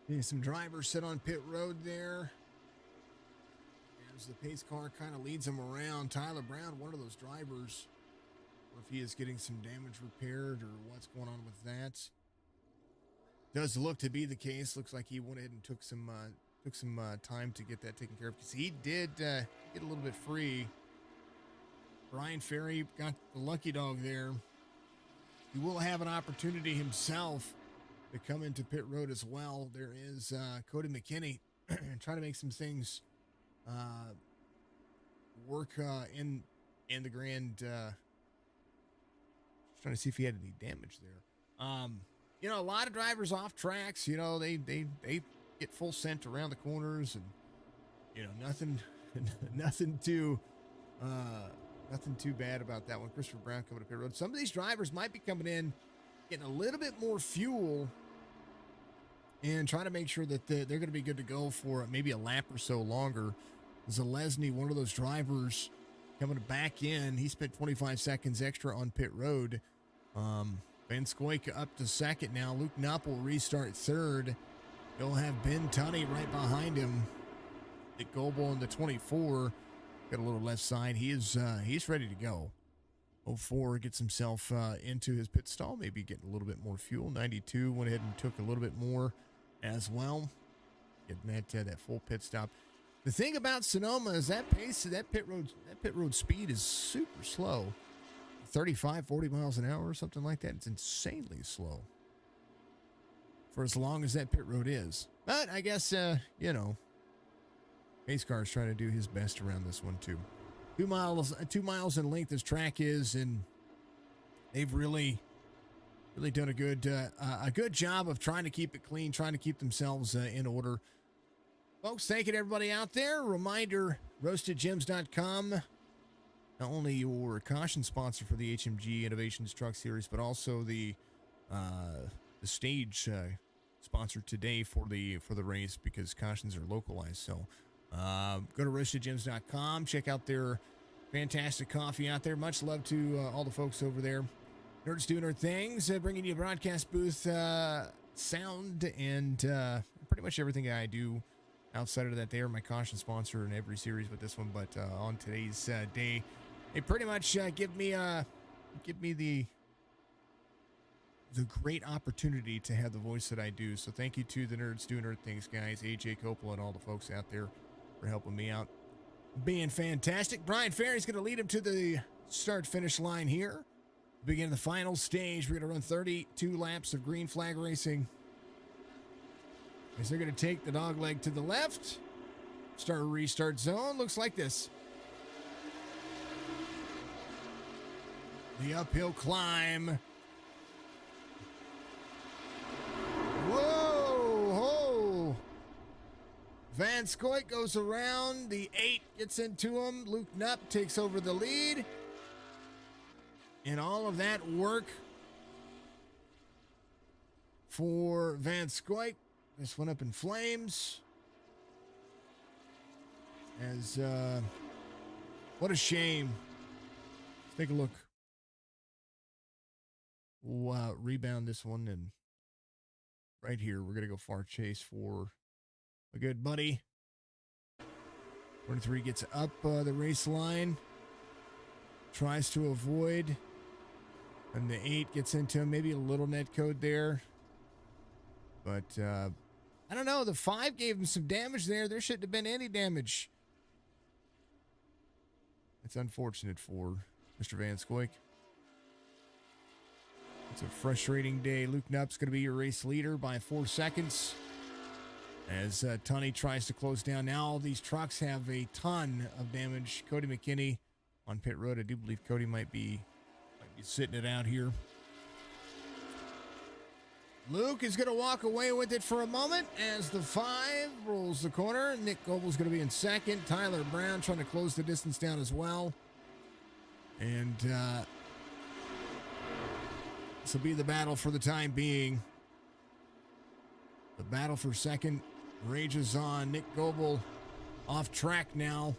Yeah, some drivers sit on pit road there. As the pace car kind of leads him around. Tyler Brown, one of those drivers. Or if he is getting some damage repaired or what's going on with that. Does look to be the case. Looks like he went ahead and took some time to get that taken care of, because he did get a little bit free. Brian Ferry got the lucky dog there. He will have an opportunity himself to come into pit road as well. There is Cody McKinney trying to make some things work in the grand. Trying to see if he had any damage there. You know, a lot of drivers off tracks. You know, they get full scent around the corners, and you know, nothing too bad about that one. Christopher Brown coming to pit road. Some of these drivers might be coming in, getting a little bit more fuel, and trying to make sure that they're going to be good to go for maybe a lap or so longer. Zalesny, one of those drivers, coming back in. He spent 25 seconds extra on pit road. Van Scoyk up to second now. Luke Knupp will restart third. You'll have Ben Tunney right behind him. Nick Goebel in the 24. Got a little left side. He's ready to go. 04 gets himself into his pit stall. Maybe getting a little bit more fuel. 92 went ahead and took a little bit more as well. Getting that full pit stop. The thing about Sonoma is that pace, that pit road speed is super slow. 35, 40 miles an hour or something like that. It's insanely slow for as long as that pit road is. But I guess, you know, pace car is trying to do his best around this one too. 2 miles in length this track is, and they've really done a good job of trying to keep it clean, trying to keep themselves in order. Folks, thank you to everybody out there. Reminder, roastedgems.com. Not only your caution sponsor for the HMG Innovations Truck Series, but also the stage sponsor today for the race, because cautions are localized. So go to roastedgems.com. Check out their fantastic coffee out there. Much love to all the folks over there. Nerds doing their things, bringing you a broadcast booth sound and pretty much everything I do. Outside of that, they are my caution sponsor in every series with this one. But on today's day, they pretty much give me the great opportunity to have the voice that I do. So thank you to the Nerds Doing Nerd Things guys, AJ Coppola, and all the folks out there for helping me out, being fantastic. Brian Ferry's going to lead him to the start-finish line here. Begin the final stage. We're going to run 32 laps of green flag racing. As they're going to take the dog leg to the left. Start a restart zone. Looks like this. The uphill climb. Whoa! Ho! Van Scoyk goes around. The 8 gets into him. Luke Knupp takes over the lead. And all of that work for Van Scoyk. This went up in flames. As, what a shame. Let's take a look. We'll rebound this one, and right here, we're going to go far chase for a good buddy. 23 gets up the race line. Tries to avoid. And the 8 gets into him. Maybe a little net code there. But, I don't know. The 5 gave him some damage there. There shouldn't have been any damage. It's unfortunate for Mr. Van Scoyk. It's a frustrating day. Luke Knupp's going to be your race leader by 4 seconds. As Tunney tries to close down. Now all these trucks have a ton of damage. Cody McKinney on pit road. I do believe Cody might be sitting it out here. Luke is going to walk away with it for a moment as the 5 rolls the corner. Nick Goebel's going to be in second. Tyler Brown trying to close the distance down as well. And this will be the battle for the time being. The battle for second rages on. Nick Goebel off track now.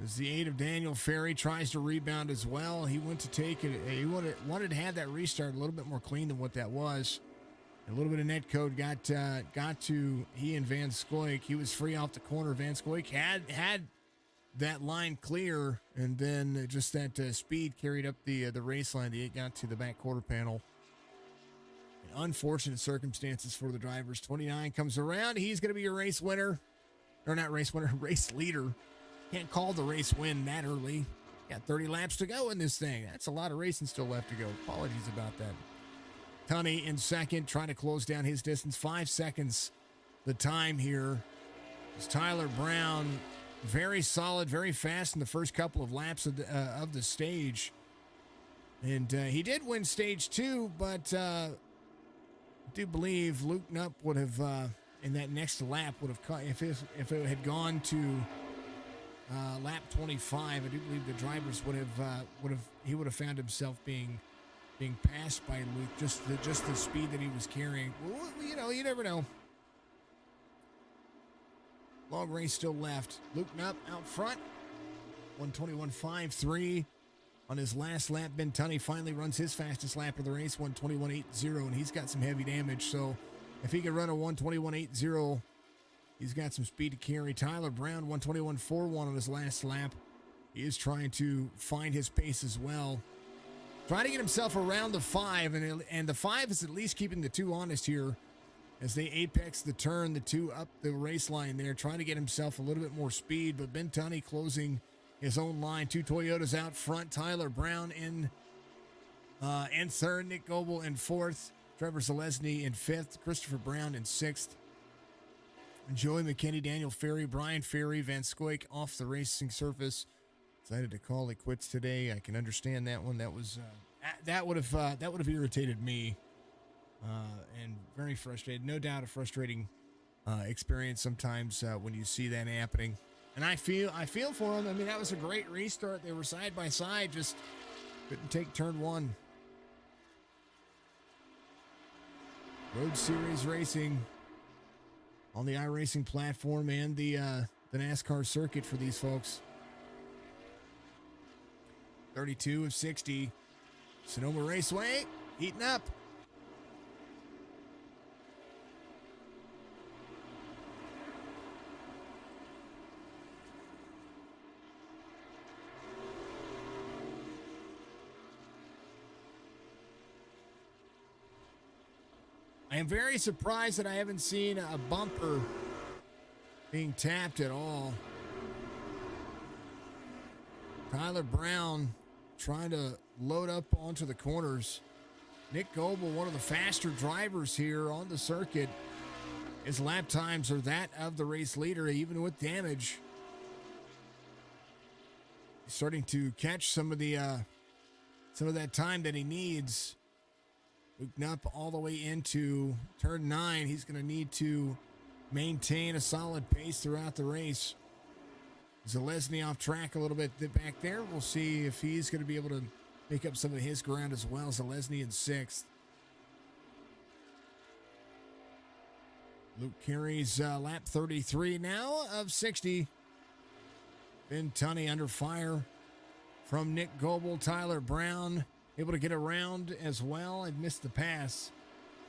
As the aid of Daniel Ferry tries to rebound as well. He went to take it. He wanted to have that restart a little bit more clean than what that was. A little bit of net code got to he and Van Scoik. He was free off the corner. Van Scoik had that line clear, and then just that speed carried up the race line. The 8 got to the back quarter panel. Unfortunate circumstances for the drivers. 29 comes around. He's going to be your race winner. Or not race winner, race leader. Can't call the race win that early. Got 30 laps to go in this thing. That's a lot of racing still left to go. Apologies about that. Tunney in second, trying to close down his distance. 5 seconds the time here. It's Tyler Brown, very solid, very fast in the first couple of laps of the stage. And he did win stage 2, but I do believe Luke Knupp would have, in that next lap, would have, if it had gone to lap 25, I do believe the drivers would have found himself being passed by Luke, just the speed that he was carrying. Well, you never know. Long race still left. Luke Knupp out front, 121.53 on his last lap. Ben Tunney finally runs his fastest lap of the race, 121.80, and he's got some heavy damage. So if he can run a 121.80, he's got some speed to carry. Tyler Brown, 121.41 on his last lap. He is trying to find his pace as well. Trying to get himself around the 5, and the 5 is at least keeping the 2 honest here as they apex the turn, the 2 up the race line there, trying to get himself a little bit more speed. But Ben Tunney closing his own line. 2 Toyotas out front. Tyler Brown in third. Nick Goebel in fourth. Trevor Zalesny in fifth. Christopher Brown in sixth. Joey McKinney, Daniel Ferry, Brian Ferry, Van Scoik off the racing surface. Decided to call it quits today. I can understand that one. That was that would have irritated me, and very frustrated. No doubt a frustrating experience sometimes when you see that happening. And I feel for him. I mean, that was a great restart. They were side by side, just couldn't take turn 1. Road Series racing on the iRacing platform and the NASCAR circuit for these folks. 32 of 60. Sonoma Raceway heating up. I am very surprised that I haven't seen a bumper being tapped at all. Tyler Brown trying to load up onto the corners. Nick Goebel, one of the faster drivers here on the circuit. His lap times are that of the race leader, even with damage. He's starting to catch some of that time that he needs. Luke Knupp all the way into turn 9. He's going to need to maintain a solid pace throughout the race. Zalesny off track a little bit back there. We'll see if he's going to be able to make up some of his ground as well. Zalesny in 6th. Luke carries lap 33 now of 60. Ben Tunney under fire from Nick Goebel. Tyler Brown able to get around as well and missed the pass.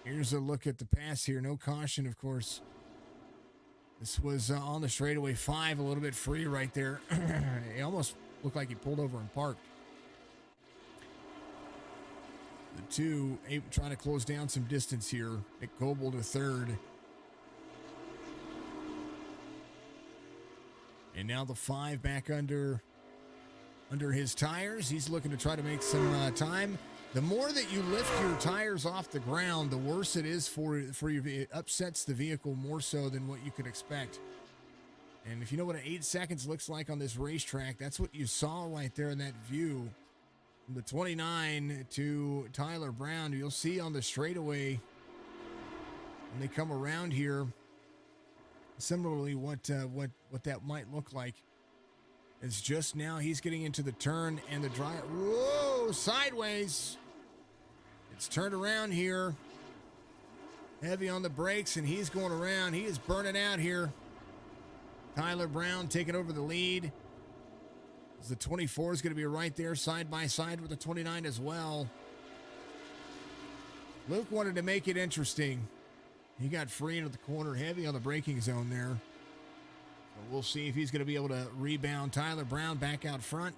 Here's a look at the pass here. No caution, of course. This was on the straightaway 5, a little bit free right there. It almost looked like he pulled over and parked. The 2 trying to close down some distance here. Nick Goebel to 3rd. And now the 5 back under his tires. He's looking to try to make some time. The more that you lift your tires off the ground, the worse it is for you. It upsets the vehicle more so than what you could expect. And if you know what 8 seconds looks like on this racetrack, that's what you saw right there in that view. From the 29 to Tyler Brown, you'll see on the straightaway when they come around here, similarly what that might look like. It's just now he's getting into the turn and the drive. Whoa, sideways. It's turned around here. Heavy on the brakes, and he's going around. He is burning out here. Tyler Brown taking over the lead. The 24 is going to be right there side by side with the 29 as well. Luke wanted to make it interesting. He got free into the corner, heavy on the braking zone there. So we'll see if he's going to be able to rebound. Tyler Brown back out front,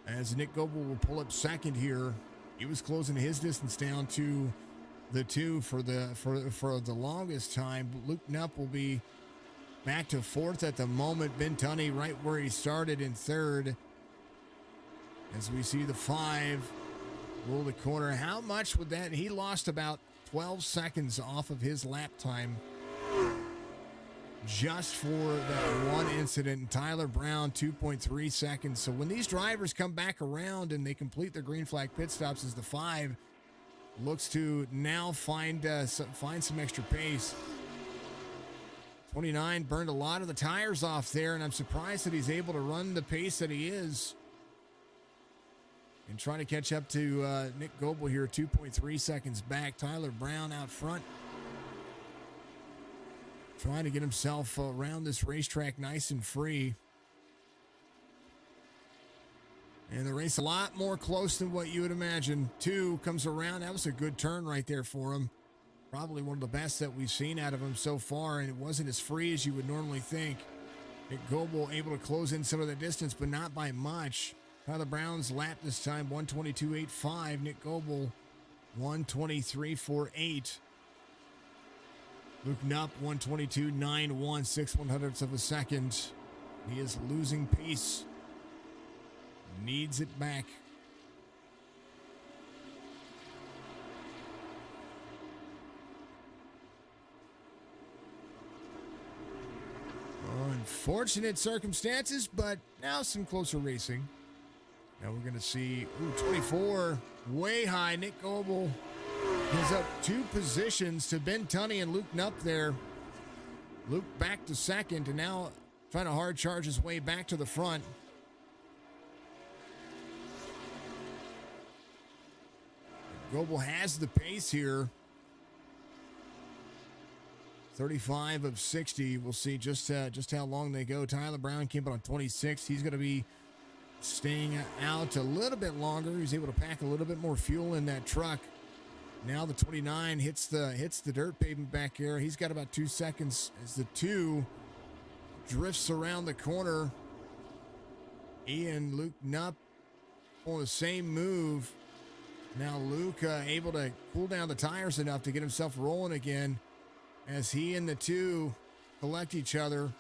as Nick Goebel will pull up second here. He was closing his distance down to the 2 for the longest time. Luke Knupp will be back to 4th at the moment. Ben Tunney right where he started in 3rd. As we see the 5 roll the corner. How much would that? He lost about 12 seconds off of his lap time just for that one incident. And Tyler Brown, 2.3 seconds. So when these drivers come back around and they complete their green flag pit stops, as the 5 looks to now find some extra pace. 29 burned a lot of the tires off there, and I'm surprised that he's able to run the pace that he is. And trying to catch up to Nick Goebel here, 2.3 seconds back. Tyler Brown out front, trying to get himself around this racetrack nice and free. And the race a lot more close than what you would imagine. 2 comes around. That was a good turn right there for him. Probably one of the best that we've seen out of him so far, and it wasn't as free as you would normally think. Nick Goebel able to close in some of the distance, but not by much. Tyler Brown's lap this time, 122.85. Nick Goebel, 123.48. Luke Knupp, 122.91, 6/100ths of a second. He is losing pace. Needs it back. Unfortunate circumstances, but now some closer racing. Now we're going to see 24, way high. Nick Goebel is up 2 positions to Ben Tunney and Luke Knupp there. Luke back to second, and now trying to hard charge his way back to the front. Goebel has the pace here. 35 of 60. We'll see just how long they go. Tyler Brown came on 26. He's going to be staying out a little bit longer. He's able to pack a little bit more fuel in that truck. Now the 29 hits the dirt pavement back there. He's got about 2 seconds as the 2 drifts around the corner. Luke Knupp on the same move. Now Luke able to cool down the tires enough to get himself rolling again, as he and the 2 collect each other.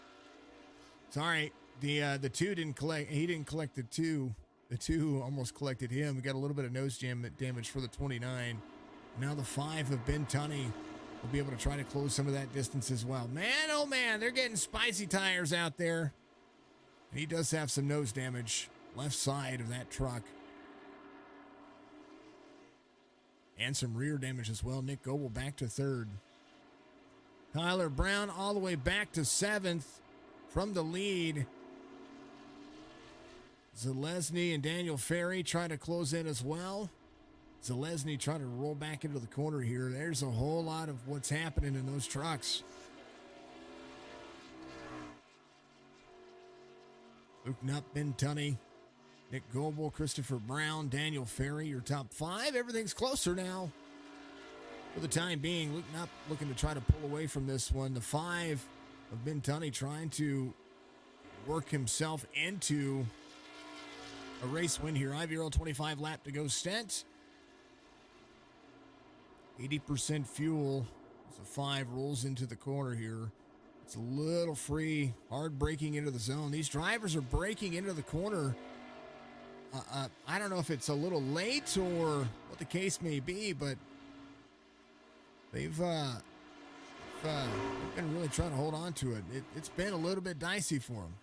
Sorry, the 2 didn't collect. He didn't collect the 2. The 2 almost collected him. We got a little bit of nose jam damage for the 29. Now the 5 of Ben Tunney will be able to try to close some of that distance as well. Man, oh man, they're getting spicy tires out there. And he does have some nose damage left side of that truck. And some rear damage as well. Nick Goebel back to 3rd. Tyler Brown all the way back to 7th from the lead. Zalesny and Daniel Ferry try to close in as well. Zalesny trying to roll back into the corner here. There's a whole lot of what's happening in those trucks. Luke Knupp, Ben Tunney, Nick Goebel, Christopher Brown, Daniel Ferry, your top 5. Everything's closer now. For the time being, Luke Knupp looking to try to pull away from this one. The 5 of Ben Tunney trying to work himself into a race win here. IVRL 25 lap to go stent. 80% fuel as the 5 rolls into the corner here. It's a little free, hard braking into the zone. These drivers are braking into the corner. I don't know if it's a little late or what the case may be, but they've been really trying to hold on to it. It's been a little bit dicey for them.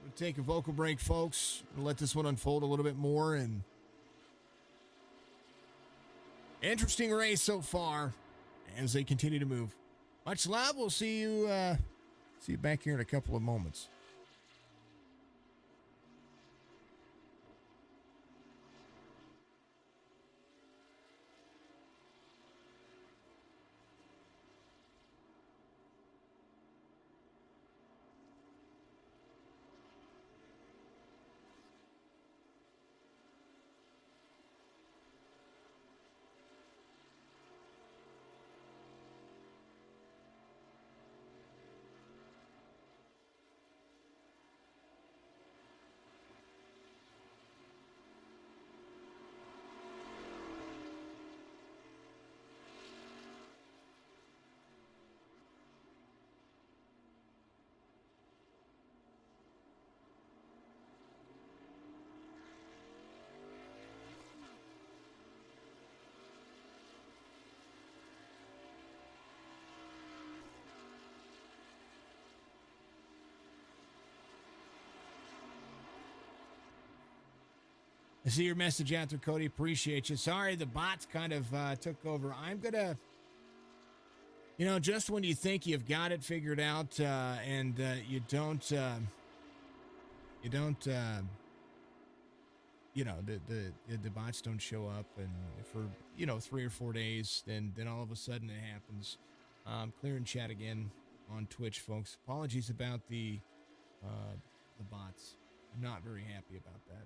We'll take a vocal break, folks, and let this one unfold a little bit more. And interesting race so far as they continue to move. Much love. We'll see you back here in a couple of moments. I see your message out there, Cody. Appreciate you. Sorry, the bots kind of took over. I'm going to, just when you think you've got it figured out and you don't, the bots don't show up, and for 3 or 4 days, then all of a sudden it happens. Clearing chat again on Twitch, folks. Apologies about the bots. I'm not very happy about that.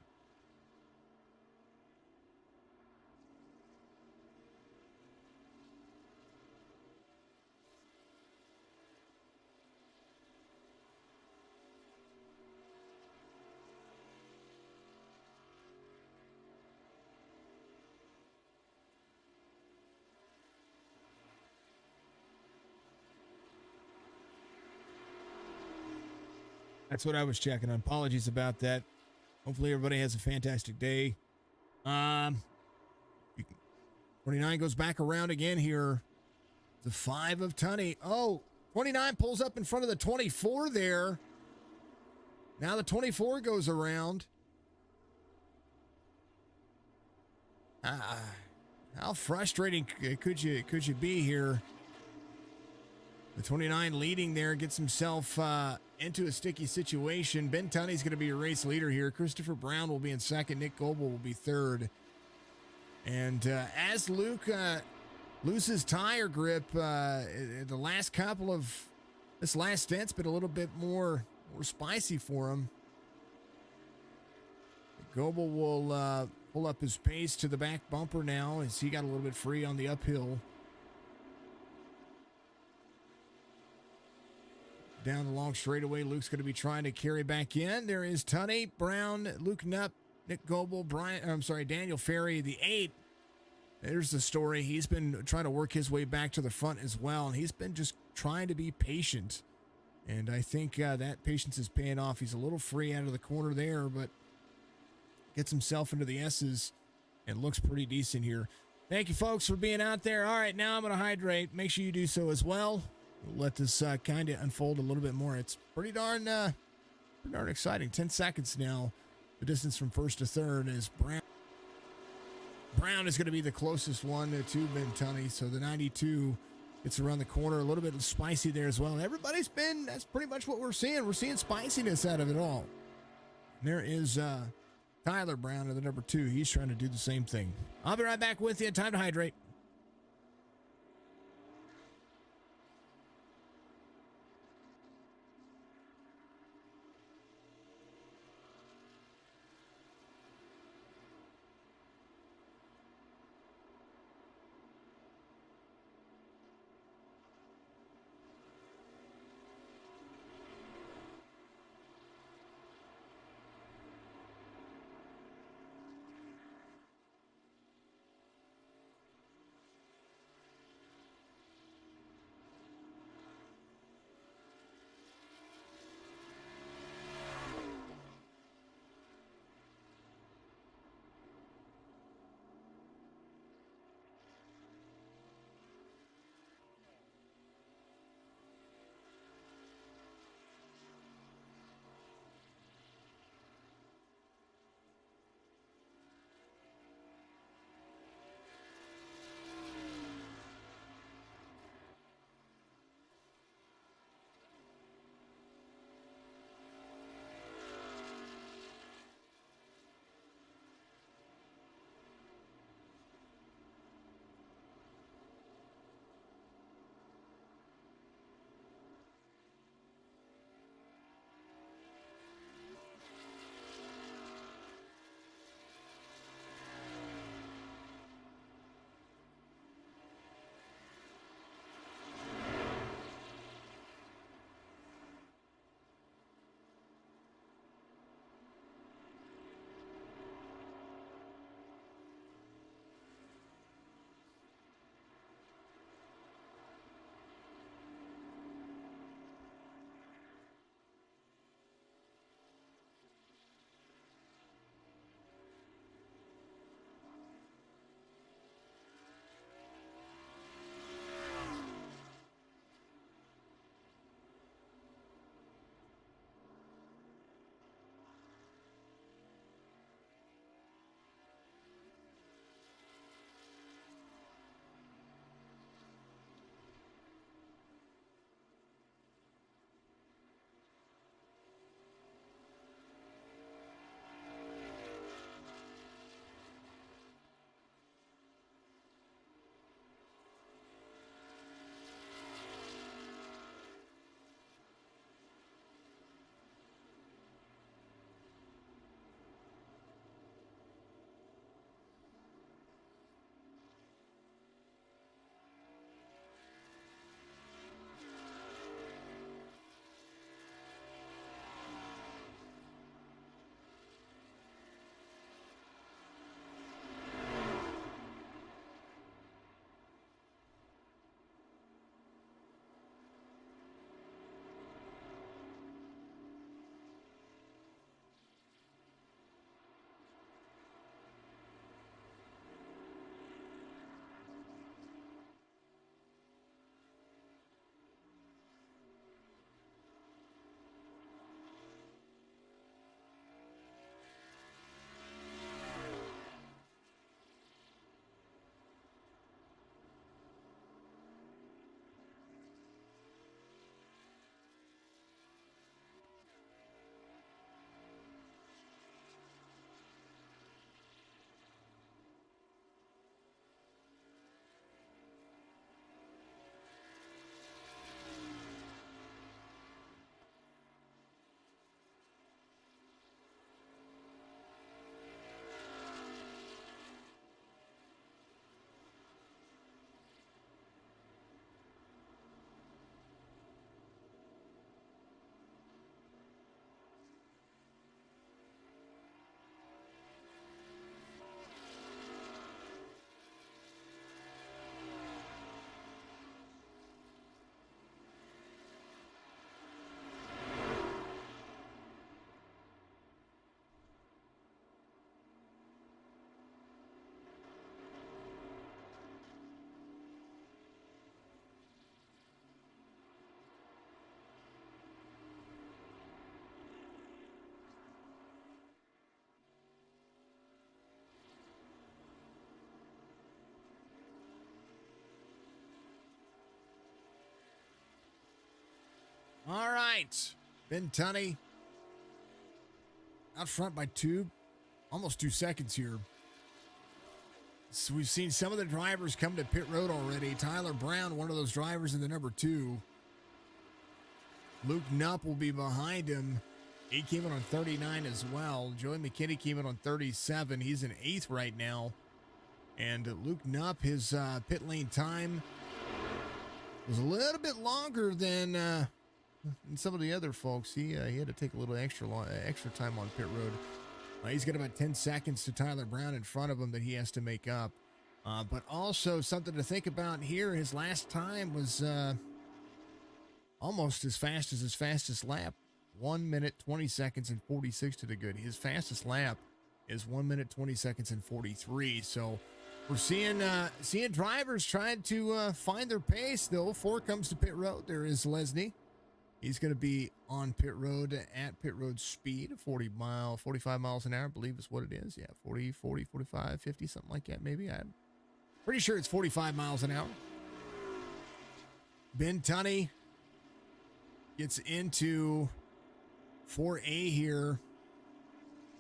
That's what I was checking on. Apologies about that. Hopefully everybody has a fantastic day. 29 goes back around again here. The 5 of Tunney. Oh, 29 pulls up in front of the 24 there. Now the 24 goes around. How frustrating could you be here? The 29 leading there gets himself into a sticky situation. Ben Tunney's going to be your race leader here. Christopher Brown will be in second. Nick Goebel will be third. And as Luke loses tire grip, the last couple of this last stint's been a little bit more spicy for him. Goebel will pull up his pace to the back bumper now as he got a little bit free on the uphill. Down the long straightaway, Luke's going to be trying to carry back in. There is Tunney, Brown, Luke Knupp, Nick Goebel, Daniel Ferry, the 8. There's the story. He's been trying to work his way back to the front as well, and he's been just trying to be patient. And I think that patience is paying off. He's a little free out of the corner there, but gets himself into the S's and looks pretty decent here. Thank you, folks, for being out there. All right, now I'm going to hydrate. Make sure you do so as well. We'll let this kind of unfold a little bit more. It's pretty darn exciting. 10 seconds now. The distance from first to third is Brown is going to be the closest one to Ben Tunney. So the 92 gets around the corner. A little bit spicy there as well. That's pretty much what we're seeing. We're seeing spiciness out of it all. There is Tyler Brown at the number 2. He's trying to do the same thing. I'll be right back with you. Time to hydrate. All right. Ben Tunney out front by almost 2 seconds here. So we've seen some of the drivers come to pit road already. Tyler Brown, one of those drivers in the number 2. Luke Knupp will be behind him. He came in on 39 as well. Joey McKinney came in on 37. He's in 8th right now. And Luke Knupp, his pit lane time was a little bit longer than some of the other folks. He had to take a little extra time on pit road. He's got about 10 seconds to Tyler Brown in front of him that he has to make up. But also something to think about here, his last time was almost as fast as his fastest lap. 1 minute, 20 seconds, and 46 to the good. His fastest lap is 1 minute, 20 seconds, and 43. So we're seeing drivers trying to find their pace. The 04 comes to pit road. There is Lesney. He's going to be on pit road at pit road speed, 45 miles an hour, I believe is what it is. Yeah, 40, 45, 50, something like that maybe. I'm pretty sure it's 45 miles an hour. Ben Tunney gets into 4A here.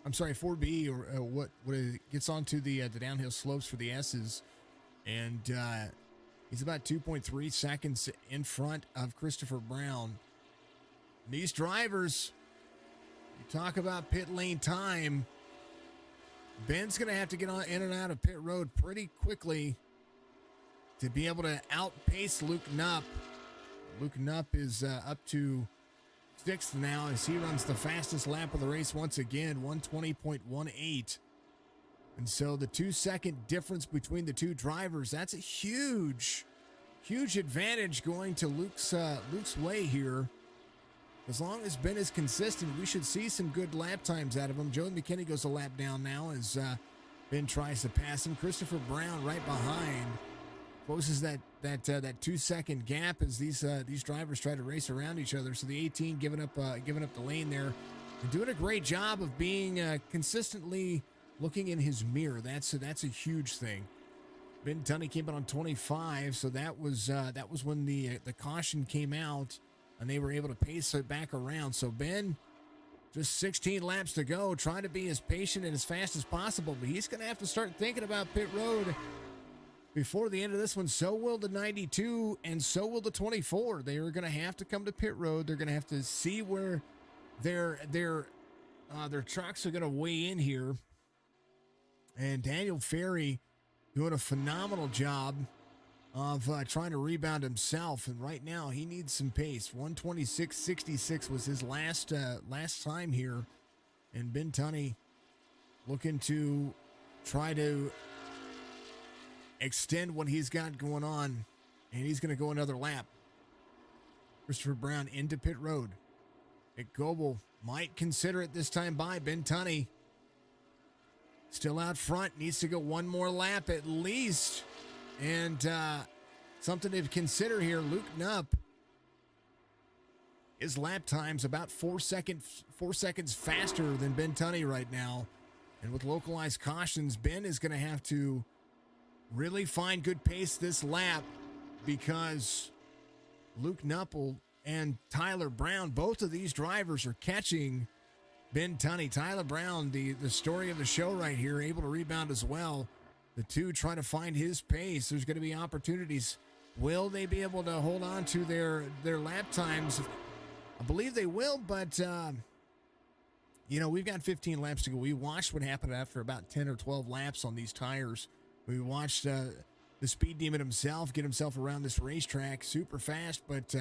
I'm sorry, 4B, or what it gets onto the downhill slopes for the S's. And he's about 2.3 seconds in front of Christopher Brown. These drivers, you talk about pit lane time, Ben's going to have to get in and out of pit road pretty quickly to be able to outpace Luke Knupp. Luke Knupp is up to 6th now as he runs the fastest lap of the race once again, 120.18. And so the 2-second difference between the two drivers, that's a huge advantage going to Luke's way here. As long as Ben is consistent, we should see some good lap times out of him. Joey McKinney goes a lap down now as Ben tries to pass him. Christopher Brown right behind closes that 2-second gap as these drivers try to race around each other. So the 18 giving up the lane there, and doing a great job of being consistently looking in his mirror. That's a huge thing. Ben Tunney came in on 25, so that was when the caution came out. And they were able to pace it back around. So Ben, just 16 laps to go, trying to be as patient and as fast as possible. But he's going to have to start thinking about pit road before the end of this one. So will the 92 and so will the 24. They are going to have to come to pit road. They're going to have to see where their trucks are going to weigh in here. And Daniel Ferry doing a phenomenal job of trying to rebound himself, and right now he needs some pace. 126.66 was his last time here, and Ben Tunney looking to try to extend what he's got going on, and he's going to go another lap. Christopher Brown into pit road. Nick Goebel might consider it this time by Ben Tunney. Still out front, needs to go one more lap at least. And something to consider here, Luke Knupp, his lap time's about 4 seconds faster than Ben Tunney right now. And with localized cautions, Ben is going to have to really find good pace this lap, because Luke Knupp and Tyler Brown, both of these drivers are catching Ben Tunney. Tyler Brown, the story of the show right here, able to rebound as well. The two trying to find his pace. There's going to be opportunities. Will they be able to hold on to their lap times? I believe they will, but we've got 15 laps to go. We watched what happened after about 10 or 12 laps on these tires. We watched the Speed Demon himself get himself around this racetrack super fast, but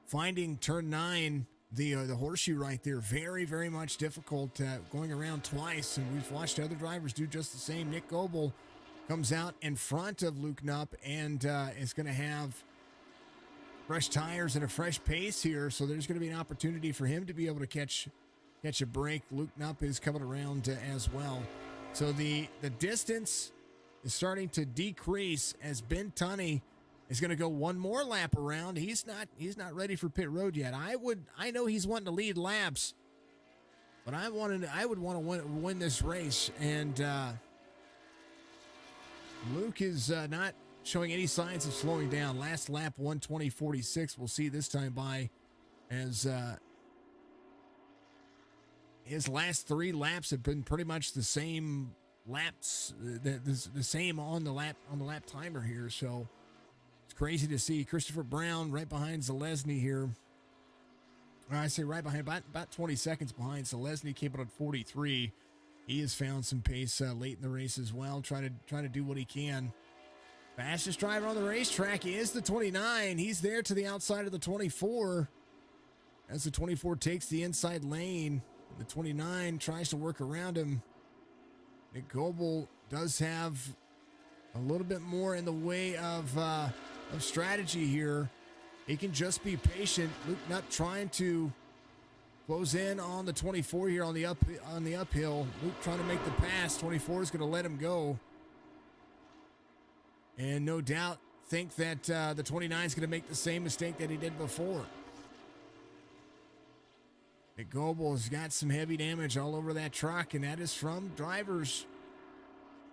finding turn 9, the horseshoe right there, very, very much difficult, going around twice. And we've watched other drivers do just the same. Nick Goebel comes out in front of Luke Knupp and is going to have fresh tires and a fresh pace here. So there's going to be an opportunity for him to be able to catch a break. Luke Knupp is coming around as well. So the distance is starting to decrease as Ben Tunney is going to go one more lap around. He's not ready for pit road yet. I know he's wanting to lead laps, but I would want to win this race. And Luke is not showing any signs of slowing down. Last lap 120.46. We'll see this time by as his last 3 laps have been pretty much the same laps, the same on the lap timer here. So it's crazy to see Christopher Brown right behind Zalesny here. I say right behind, about 20 seconds behind. Zalesny came out on 43. He has found some pace late in the race as well, trying to do what he can. Fastest driver on the racetrack is the 29. He's there to the outside of the 24 as the 24 takes the inside lane. The 29 tries to work around him. Nick Goebel does have a little bit more in the way of strategy here. He can just be patient. Luke Nupp trying to close in on the 24 here on the uphill. Luke trying to make the pass. 24 is going to let him go. And no doubt think that the 29 is going to make the same mistake that he did before. Nick Goebel has got some heavy damage all over that truck, and that is from drivers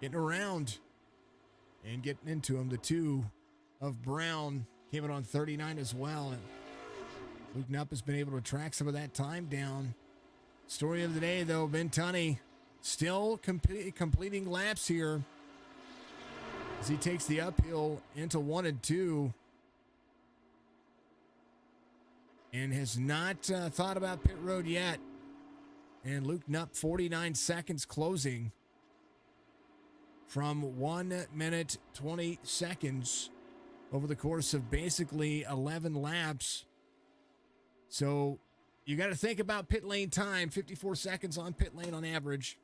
getting around and getting into him. The 2 of Brown came in on 39 as well. And Luke Nupp has been able to track some of that time down. Story of the day, though, Ben Tunney still completing laps here as he takes the uphill into 1 and 2. And has not thought about pit road yet. And Luke Nupp, 49 seconds closing from 1 minute 20 seconds over the course of basically 11 laps. So you got to think about pit lane time, 54 seconds on pit lane on average,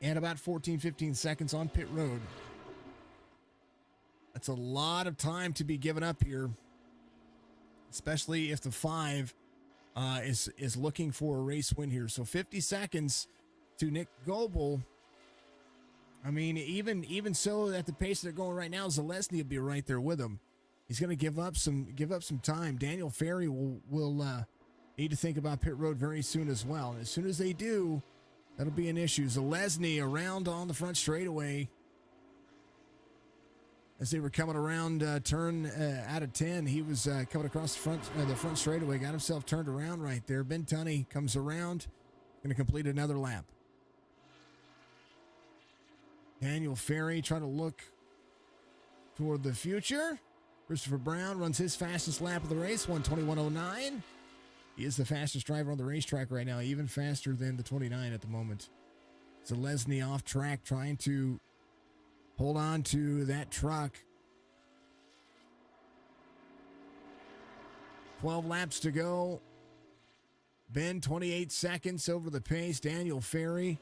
and about 15 seconds on pit road. That's a lot of time to be given up here, especially if the 5 is looking for a race win here. So 50 seconds to Nick Goebel. I mean, even so, at the pace they're going right now, Zalesny will be right there with him. He's going to give up some time. Daniel Ferry will need to think about pit road very soon as well. And as soon as they do, that'll be an issue. Zalesny around on the front straightaway. As they were coming around turn out of 10, he was coming across the front straightaway, got himself turned around right there. Ben Tunney comes around, going to complete another lap. Daniel Ferry trying to look toward the future. Christopher Brown runs his fastest lap of the race, 1:21.09. He is the fastest driver on the racetrack right now, even faster than the 29 at the moment. Zalesny off track, trying to hold on to that truck. 12 laps to go. Ben, 28 seconds over the pace. Daniel Ferry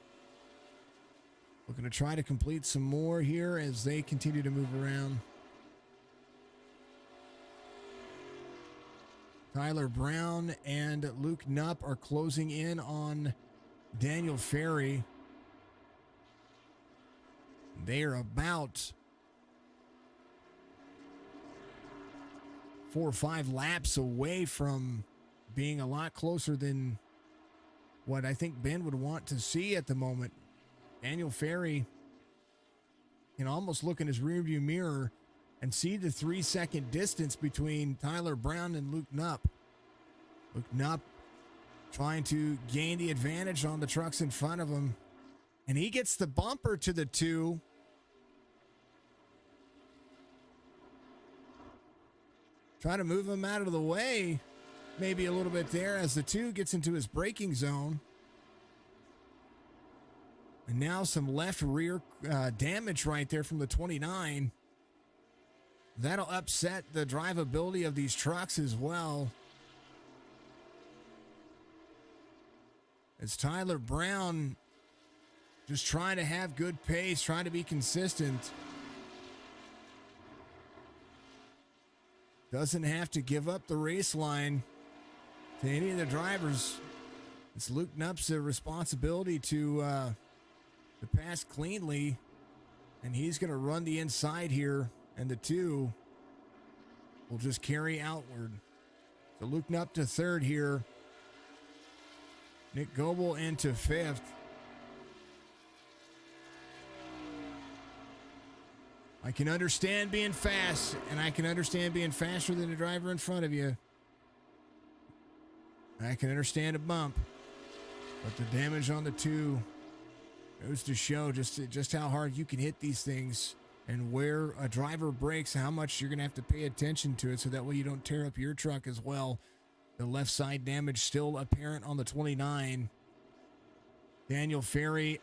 looking to try to complete some more here as they continue to move around. Tyler Brown and Luke Nupp are closing in on Daniel Ferry. They are about 4 or 5 laps away from being a lot closer than what I think Ben would want to see at the moment. Daniel Ferry can almost look in his rearview mirror and see the 3-second distance between Tyler Brown and Luke Nupp. Luke Nupp trying to gain the advantage on the trucks in front of him. And he gets the bumper to the 2. Try to move him out of the way, maybe a little bit there as the 2 gets into his braking zone. And now some left rear damage right there from the 29. That'll upset the drivability of these trucks as well. As Tyler Brown just trying to have good pace, trying to be consistent. Doesn't have to give up the race line to any of the drivers. It's Luke Nupp's responsibility to pass cleanly, and he's going to run the inside here, and the 2 will just carry outward. So Luke Nupp to 3rd here. Nick Goebel into 5th. I can understand being fast, and I can understand being faster than the driver in front of you. I can understand a bump, but the damage on the 2 goes to show just how hard you can hit these things and where a driver brakes, how much you're going to have to pay attention to it so that way you don't tear up your truck as well. The left side damage still apparent on the 29. Daniel Ferry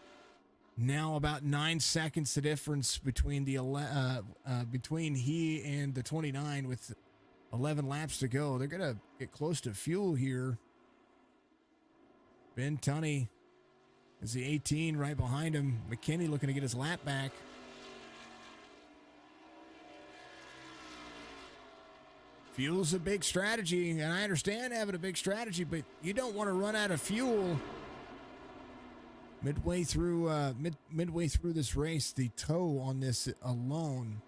now about 9 seconds the difference between between he and the 29 with 11 laps to go. They're going to get close to fuel here. Ben Tunney is the 18 right behind him. McKinney looking to get his lap back. Fuel's a big strategy, and I understand having a big strategy, but you don't want to run out of fuel midway through this race. The tow on this alone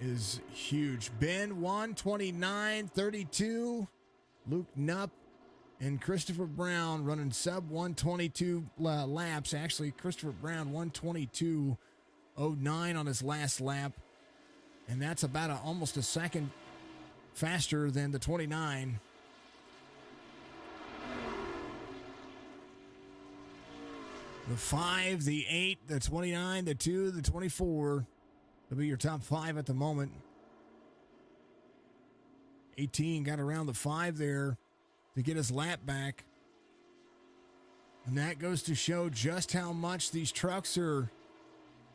is huge. Ben 1:29:32. Luke Knupp and Christopher Brown running sub 122 laps. Actually, Christopher Brown 1:22:09 on his last lap, and that's about almost a second faster than the 29. The 5, the 8, the 29, the 2, the 24. They'll be your top 5 at the moment. 18 got around the 5 there to get his lap back. And that goes to show just how much these trucks are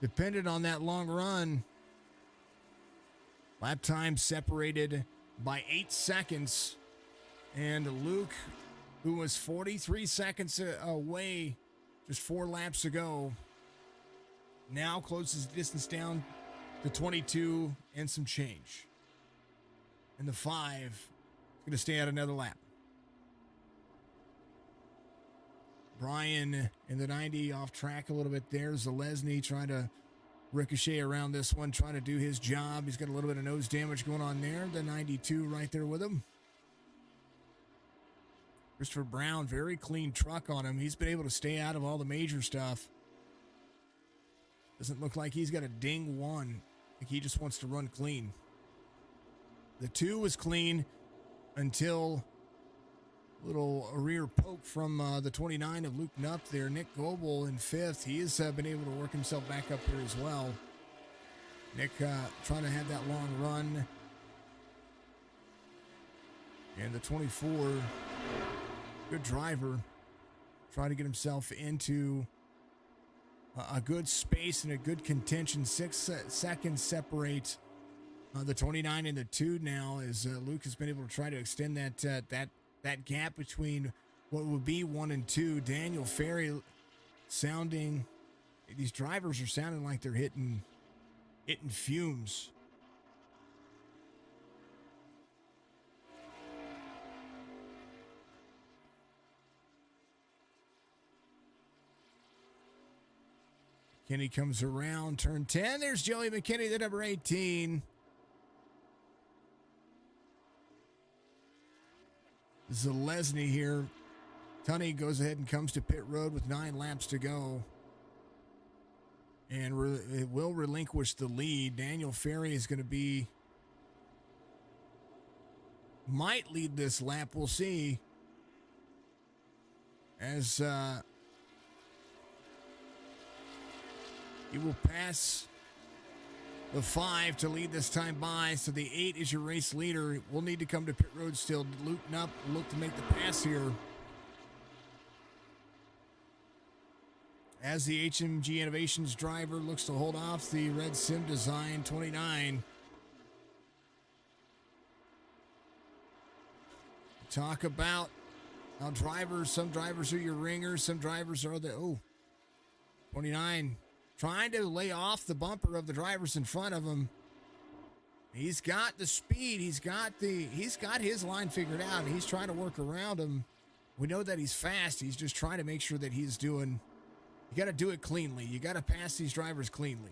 dependent on that long run. Lap time separated by 8 seconds. And Luke, who was 43 seconds away just 4 laps ago, now closes the distance down to 22 and some change. And the 5 is going to stay out another lap. Brian in the 90 off track a little bit there. Zalesny trying to ricochet around this one, trying to do his job. He's got a little bit of nose damage going on there. The 92 right there with him. Christopher Brown, very clean truck on him. He's been able to stay out of all the major stuff. Doesn't look like he's got a ding one. Like he just wants to run clean. The 2 was clean until a little rear poke from the 29 of Luke Knupp there. Nick Goebel in 5th. He has been able to work himself back up here as well. Nick trying to have that long run. And the 24, good driver, trying to get himself into a good space and a good contention. 6 seconds separate the 29 and the 2 now, as Luke has been able to try to extend that gap between what would be 1 and 2. Daniel Ferry sounding, these drivers are sounding like they're hitting fumes. Kenny comes around turn 10. There's Joey McKinney, the number 18. Zalesny here. Tunney goes ahead and comes to pit road with 9 laps to go. And it will relinquish the lead. Daniel Ferry is going to might lead this lap. We'll see. As he will pass the 5 to lead this time by. So the 8 is your race leader. We'll need to come to pit road still. Luke Knupp look to make the pass here. As the HMG Innovations driver looks to hold off the red Sim Design 29. Talk about how some drivers are your ringers, some drivers are 29 trying to lay off the bumper of the drivers in front of him. He's got the speed. He's got his line figured out. And he's trying to work around him. We know that he's fast. He's just trying to make sure that you got to do it cleanly. You got to pass these drivers cleanly.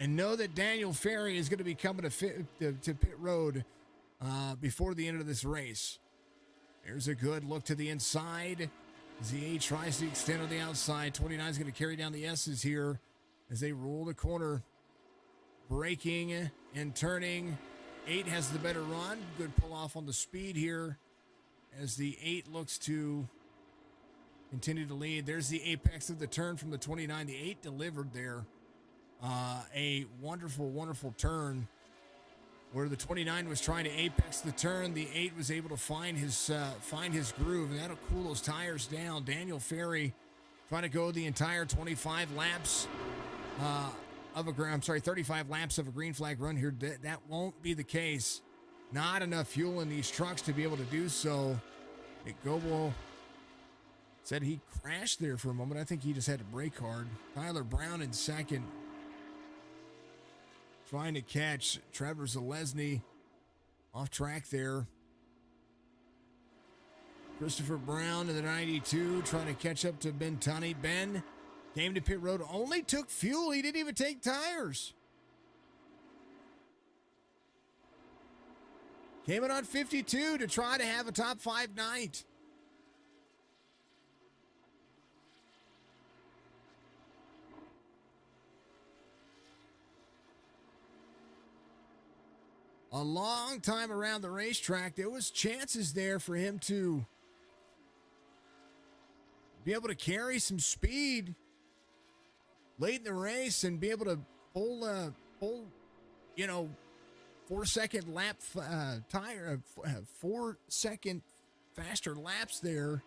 And know that Daniel Ferry is going to be coming to pit road before the end of this race. There's a good look to the inside. ZA tries to extend on the outside. 29 is going to carry down the S's here as they roll the corner. Braking and turning 8 has the better run. Good pull off on the speed here as the 8 looks to continue to lead. There's the apex of the turn from the 29. The 8 delivered there. A wonderful, wonderful turn where the 29 was trying to apex the turn. The 8 was able to find his groove, and that'll cool those tires down. Daniel Ferry trying to go the entire 25 laps of a 35 laps of a green flag run here. That won't be the case. Not enough fuel in these trucks to be able to do so. Nick Goebel said he crashed there for a moment. I think he just had to brake hard. Tyler Brown in second, trying to catch Trevor Zalesny off track there. Christopher Brown in the 92 trying to catch up to Ben Tunney. Ben came to pit road, only took fuel. He didn't even take tires. Came in on 52 to try to have a top 5 night. A long time around the racetrack, there was chances there for him to be able to carry some speed late in the race and be able to pull 4-second lap 4-second faster laps there.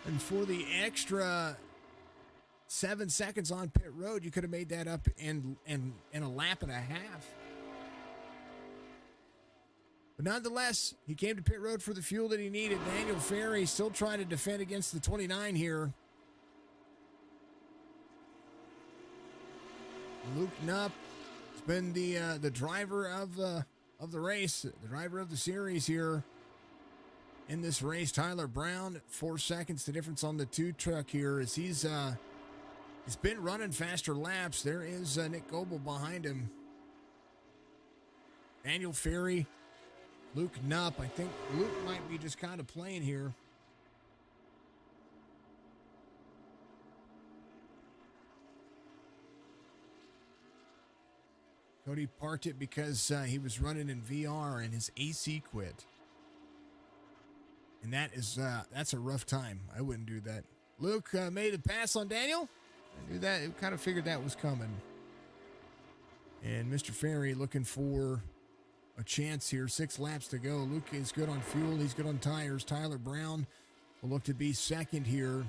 And for the extra 7 seconds on pit road, you could have made that up in a lap and a half. But nonetheless, he came to pit road for the fuel that he needed. Daniel Ferry still trying to defend against the 29 here. Luke Knupp has been the driver of the race, the driver of the series here in this race. Tyler Brown, 4 seconds the difference on the 2 truck here as he's been running faster laps. There is Nick Goebel behind him. Daniel Ferry, Luke Knupp. I think Luke might be just kind of playing here. Cody parked it because he was running in VR and his AC quit. And that's a rough time. I wouldn't do that. Luke made a pass on Daniel. I knew that. I kind of figured that was coming. And Mr. Ferry looking for a chance here. 6 laps to go. Luke is good on fuel. He's good on tires. Tyler Brown will look to be second here.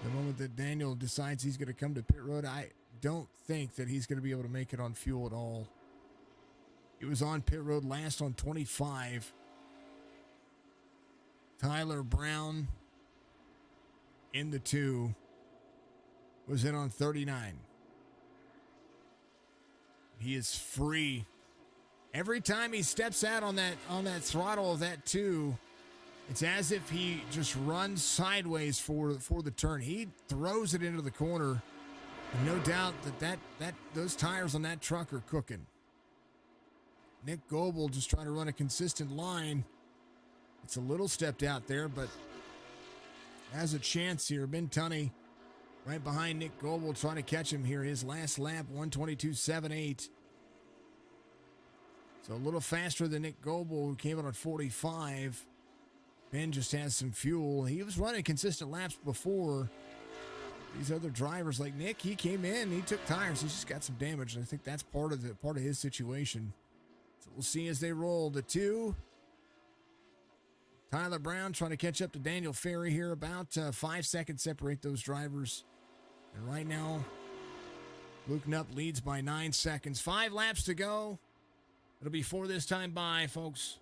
The moment that Daniel decides he's going to come to pit road, I don't think that he's going to be able to make it on fuel at all. He was on pit road last on 25. Tyler Brown in the 2 was in on 39. He is free. Every time he steps out on that throttle of that 2, it's as if he just runs sideways for the turn. He throws it into the corner. And no doubt that those tires on that truck are cooking. Nick Goebel just trying to run a consistent line. It's a little stepped out there, but has a chance here. Ben Tunney right behind Nick Goebel trying to catch him here. His last lap, 1:22.78. So a little faster than Nick Goebel, who came in on 45. Ben just has some fuel. He was running consistent laps before. These other drivers like Nick, he came in, he took tires. He's just got some damage. And I think that's part of his situation. So we'll see as they roll. The 2. Tyler Brown trying to catch up to Daniel Ferry here. About 5 seconds separate those drivers. And right now, Luke Knupp leads by 9 seconds. 5 laps to go. It'll be 4 this time by, folks.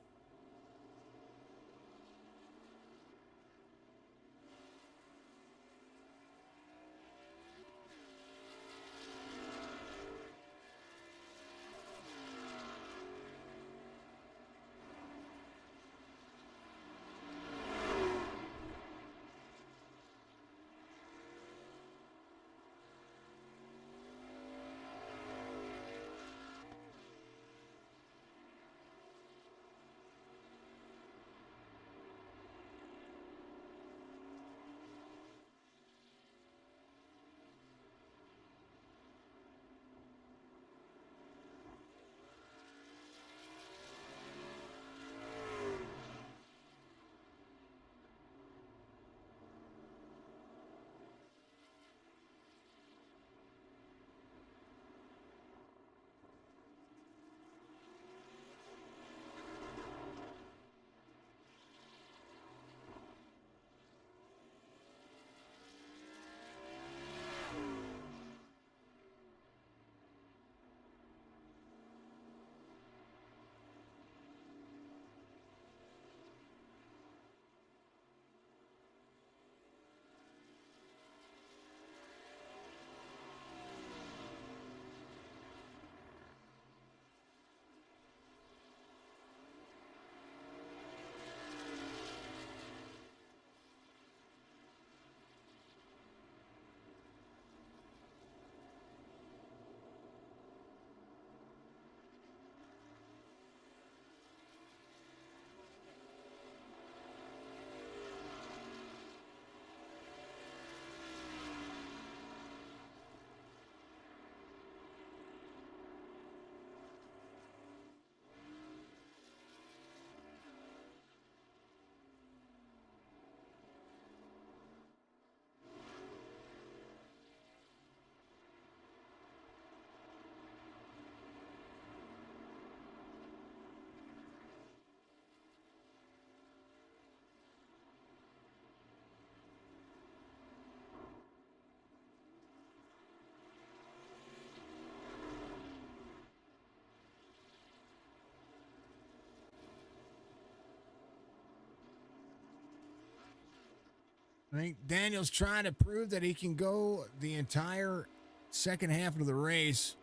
I think Daniel's trying to prove that he can go the entire second half of the race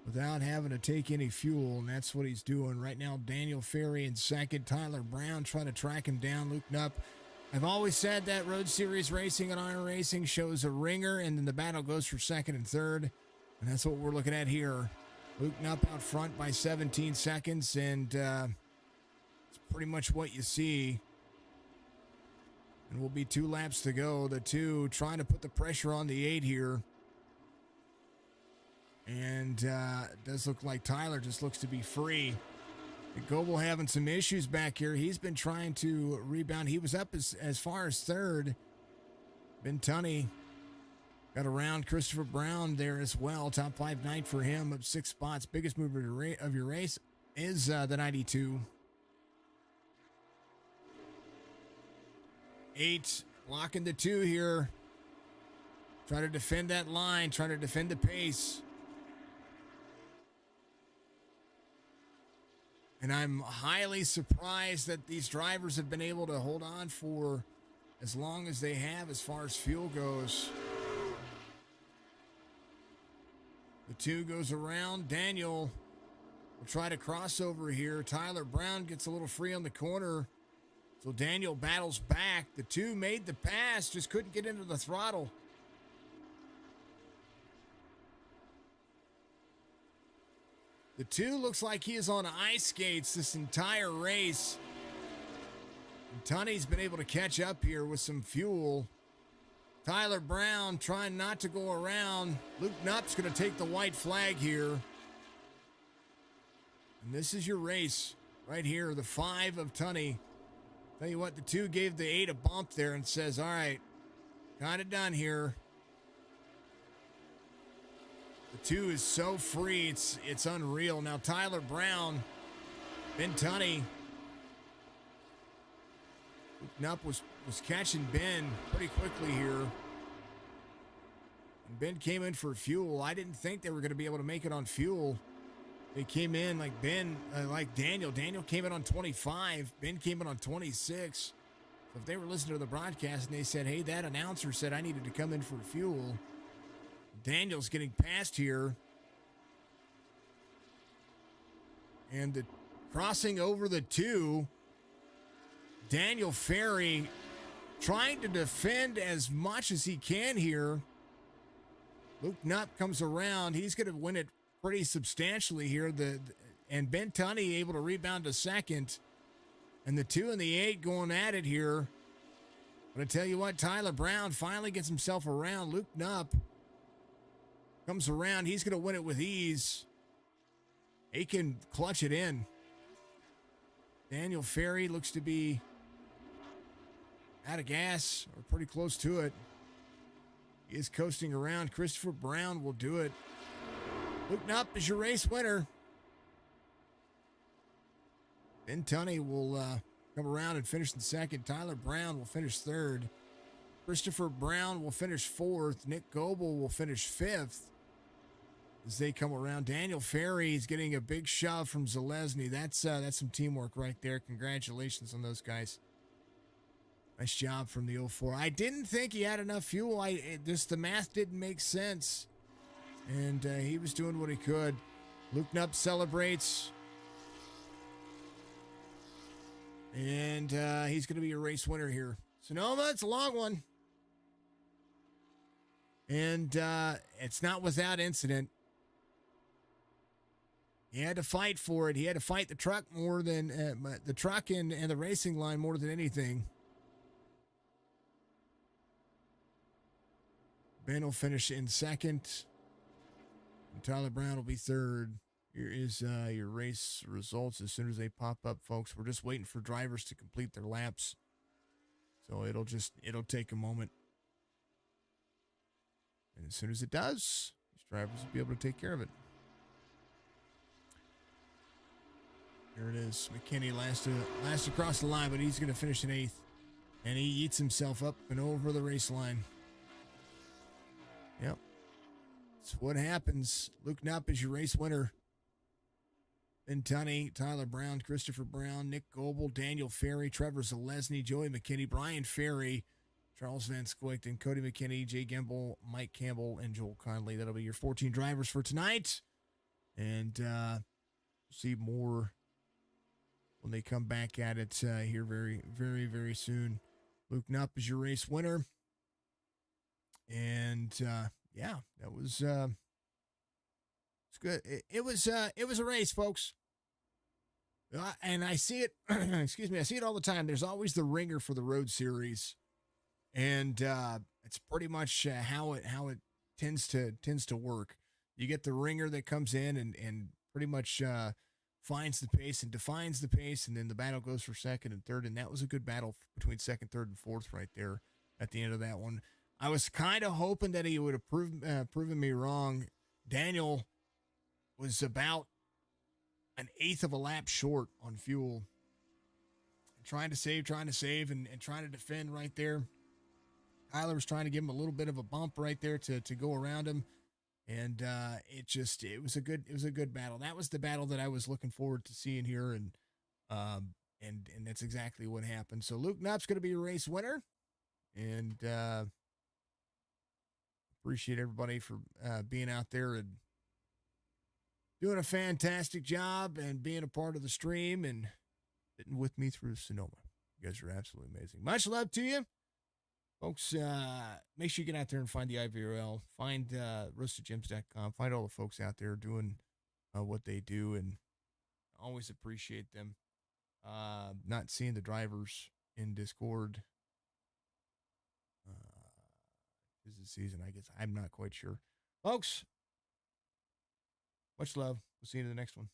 without having to take any fuel, and that's what he's doing. Right now, Daniel Ferry in second, Tyler Brown trying to track him down, Luke Knupp. I've always said that Road Series racing and iRacing shows a ringer, and then the battle goes for second and third, and that's what we're looking at here. Luke Knupp out front by 17 seconds, and it's pretty much what you see. And will be 2 laps to go. The 2 trying to put the pressure on the 8 here. And it does look like Tyler just looks to be free. Goebel having some issues back here. He's been trying to rebound. He was up as far as third. Ben Tunney got around Christopher Brown there as well. Top 5 night for him, up 6 spots. Biggest mover of your race is the 92. 8 blocking the 2 here. Try to defend that line. Try to defend the pace. And I'm highly surprised that these drivers have been able to hold on for as long as they have as far as fuel goes. The 2 goes around. Daniel will try to cross over here. Tyler Brown gets a little free on the corner. So Daniel battles back. The 2 made the pass, just couldn't get into the throttle. The 2 looks like he is on ice skates this entire race. And Tunney's been able to catch up here with some fuel. Tyler Brown trying not to go around. Luke Knupp's going to take the white flag here. And this is your race right here, the 5 of Tunney. Tell you what, the 2 gave the 8 a bump there and says, all right, kind of done here. The 2 is so free, it's unreal. Now Tyler Brown, Ben Tunney. Knupp was catching Ben pretty quickly here. And Ben came in for fuel. I didn't think they were going to be able to make it on fuel. They came in like like Daniel. Daniel came in on 25. Ben came in on 26. So if they were listening to the broadcast and they said, hey, that announcer said I needed to come in for fuel. Daniel's getting past here. And the crossing over the 2. Daniel Ferry trying to defend as much as he can here. Luke Knupp comes around. He's going to win it pretty substantially here. And Ben Tunney able to rebound to second. And the 2 and the 8 going at it here. But I tell you what, Tyler Brown finally gets himself around. Luke Knupp comes around. He's going to win it with ease. He can clutch it in. Daniel Ferry looks to be out of gas or pretty close to it. He is coasting around. Christopher Brown will do it. Luke Knupp is your race winner. Ben Tunney will come around and finish in second. Tyler Brown will finish third. Christopher Brown will finish fourth. Nick Goebel will finish fifth as they come around. Daniel Ferry is getting a big shove from Zalesny. That's some teamwork right there. Congratulations on those guys. Nice job from the 04. I didn't think he had enough fuel. The math didn't make sense. And he was doing what he could. Luke Knupp celebrates. And he's going to be a race winner here. Sonoma, it's a long one. And it's not without incident. He had to fight for it. He had to fight the truck more than the truck and the racing line more than anything. Ben will finish in second. And Tyler Brown will be third. Here is your race results as soon as they pop up, folks. We're just waiting for drivers to complete their laps. So it'll take a moment. And as soon as it does, these drivers will be able to take care of it. Here it is. McKinney last across the line, but he's going to finish in eighth. And he eats himself up and over the race line. Yep. That's what happens. Luke Knupp is your race winner. Ben Tunney, Tyler Brown, Christopher Brown, Nick Goebel, Daniel Ferry, Trevor Zalesny, Joey McKinney, Brian Ferry, Charles Van Scoyton, Cody McKinney, Jay Gimble, Mike Campbell, and Joel Conley. That'll be your 14 drivers for tonight. And see more when they come back at it here very, very, very soon. Luke Knupp is your race winner. And yeah, that was it's good. It was a race, folks. And I see it. Excuse me. I see it all the time. There's always the ringer for the road series, and it's pretty much how it tends to work. You get the ringer that comes in and pretty much finds the pace and defines the pace, and then the battle goes for second and third. And that was a good battle between second, third, and fourth right there at the end of that one. I was kind of hoping that he would have proven me wrong. Daniel was about an eighth of a lap short on fuel. Trying to save, and trying to defend right there. Tyler was trying to give him a little bit of a bump right there to go around him. And it was a good battle. That was the battle that I was looking forward to seeing here, and that's exactly what happened. So Luke Knupp's going to be your race winner, and appreciate everybody for being out there and doing a fantastic job and being a part of the stream and sitting with me through Sonoma. You guys are absolutely amazing. Much love to you. Folks, make sure you get out there and find the IVRL. Find roastedgems.com. Find all the folks out there doing what they do, and always appreciate them. Not seeing the drivers in Discord. Is the season, I guess. I'm not quite sure. Folks, much love. We'll see you in the next one.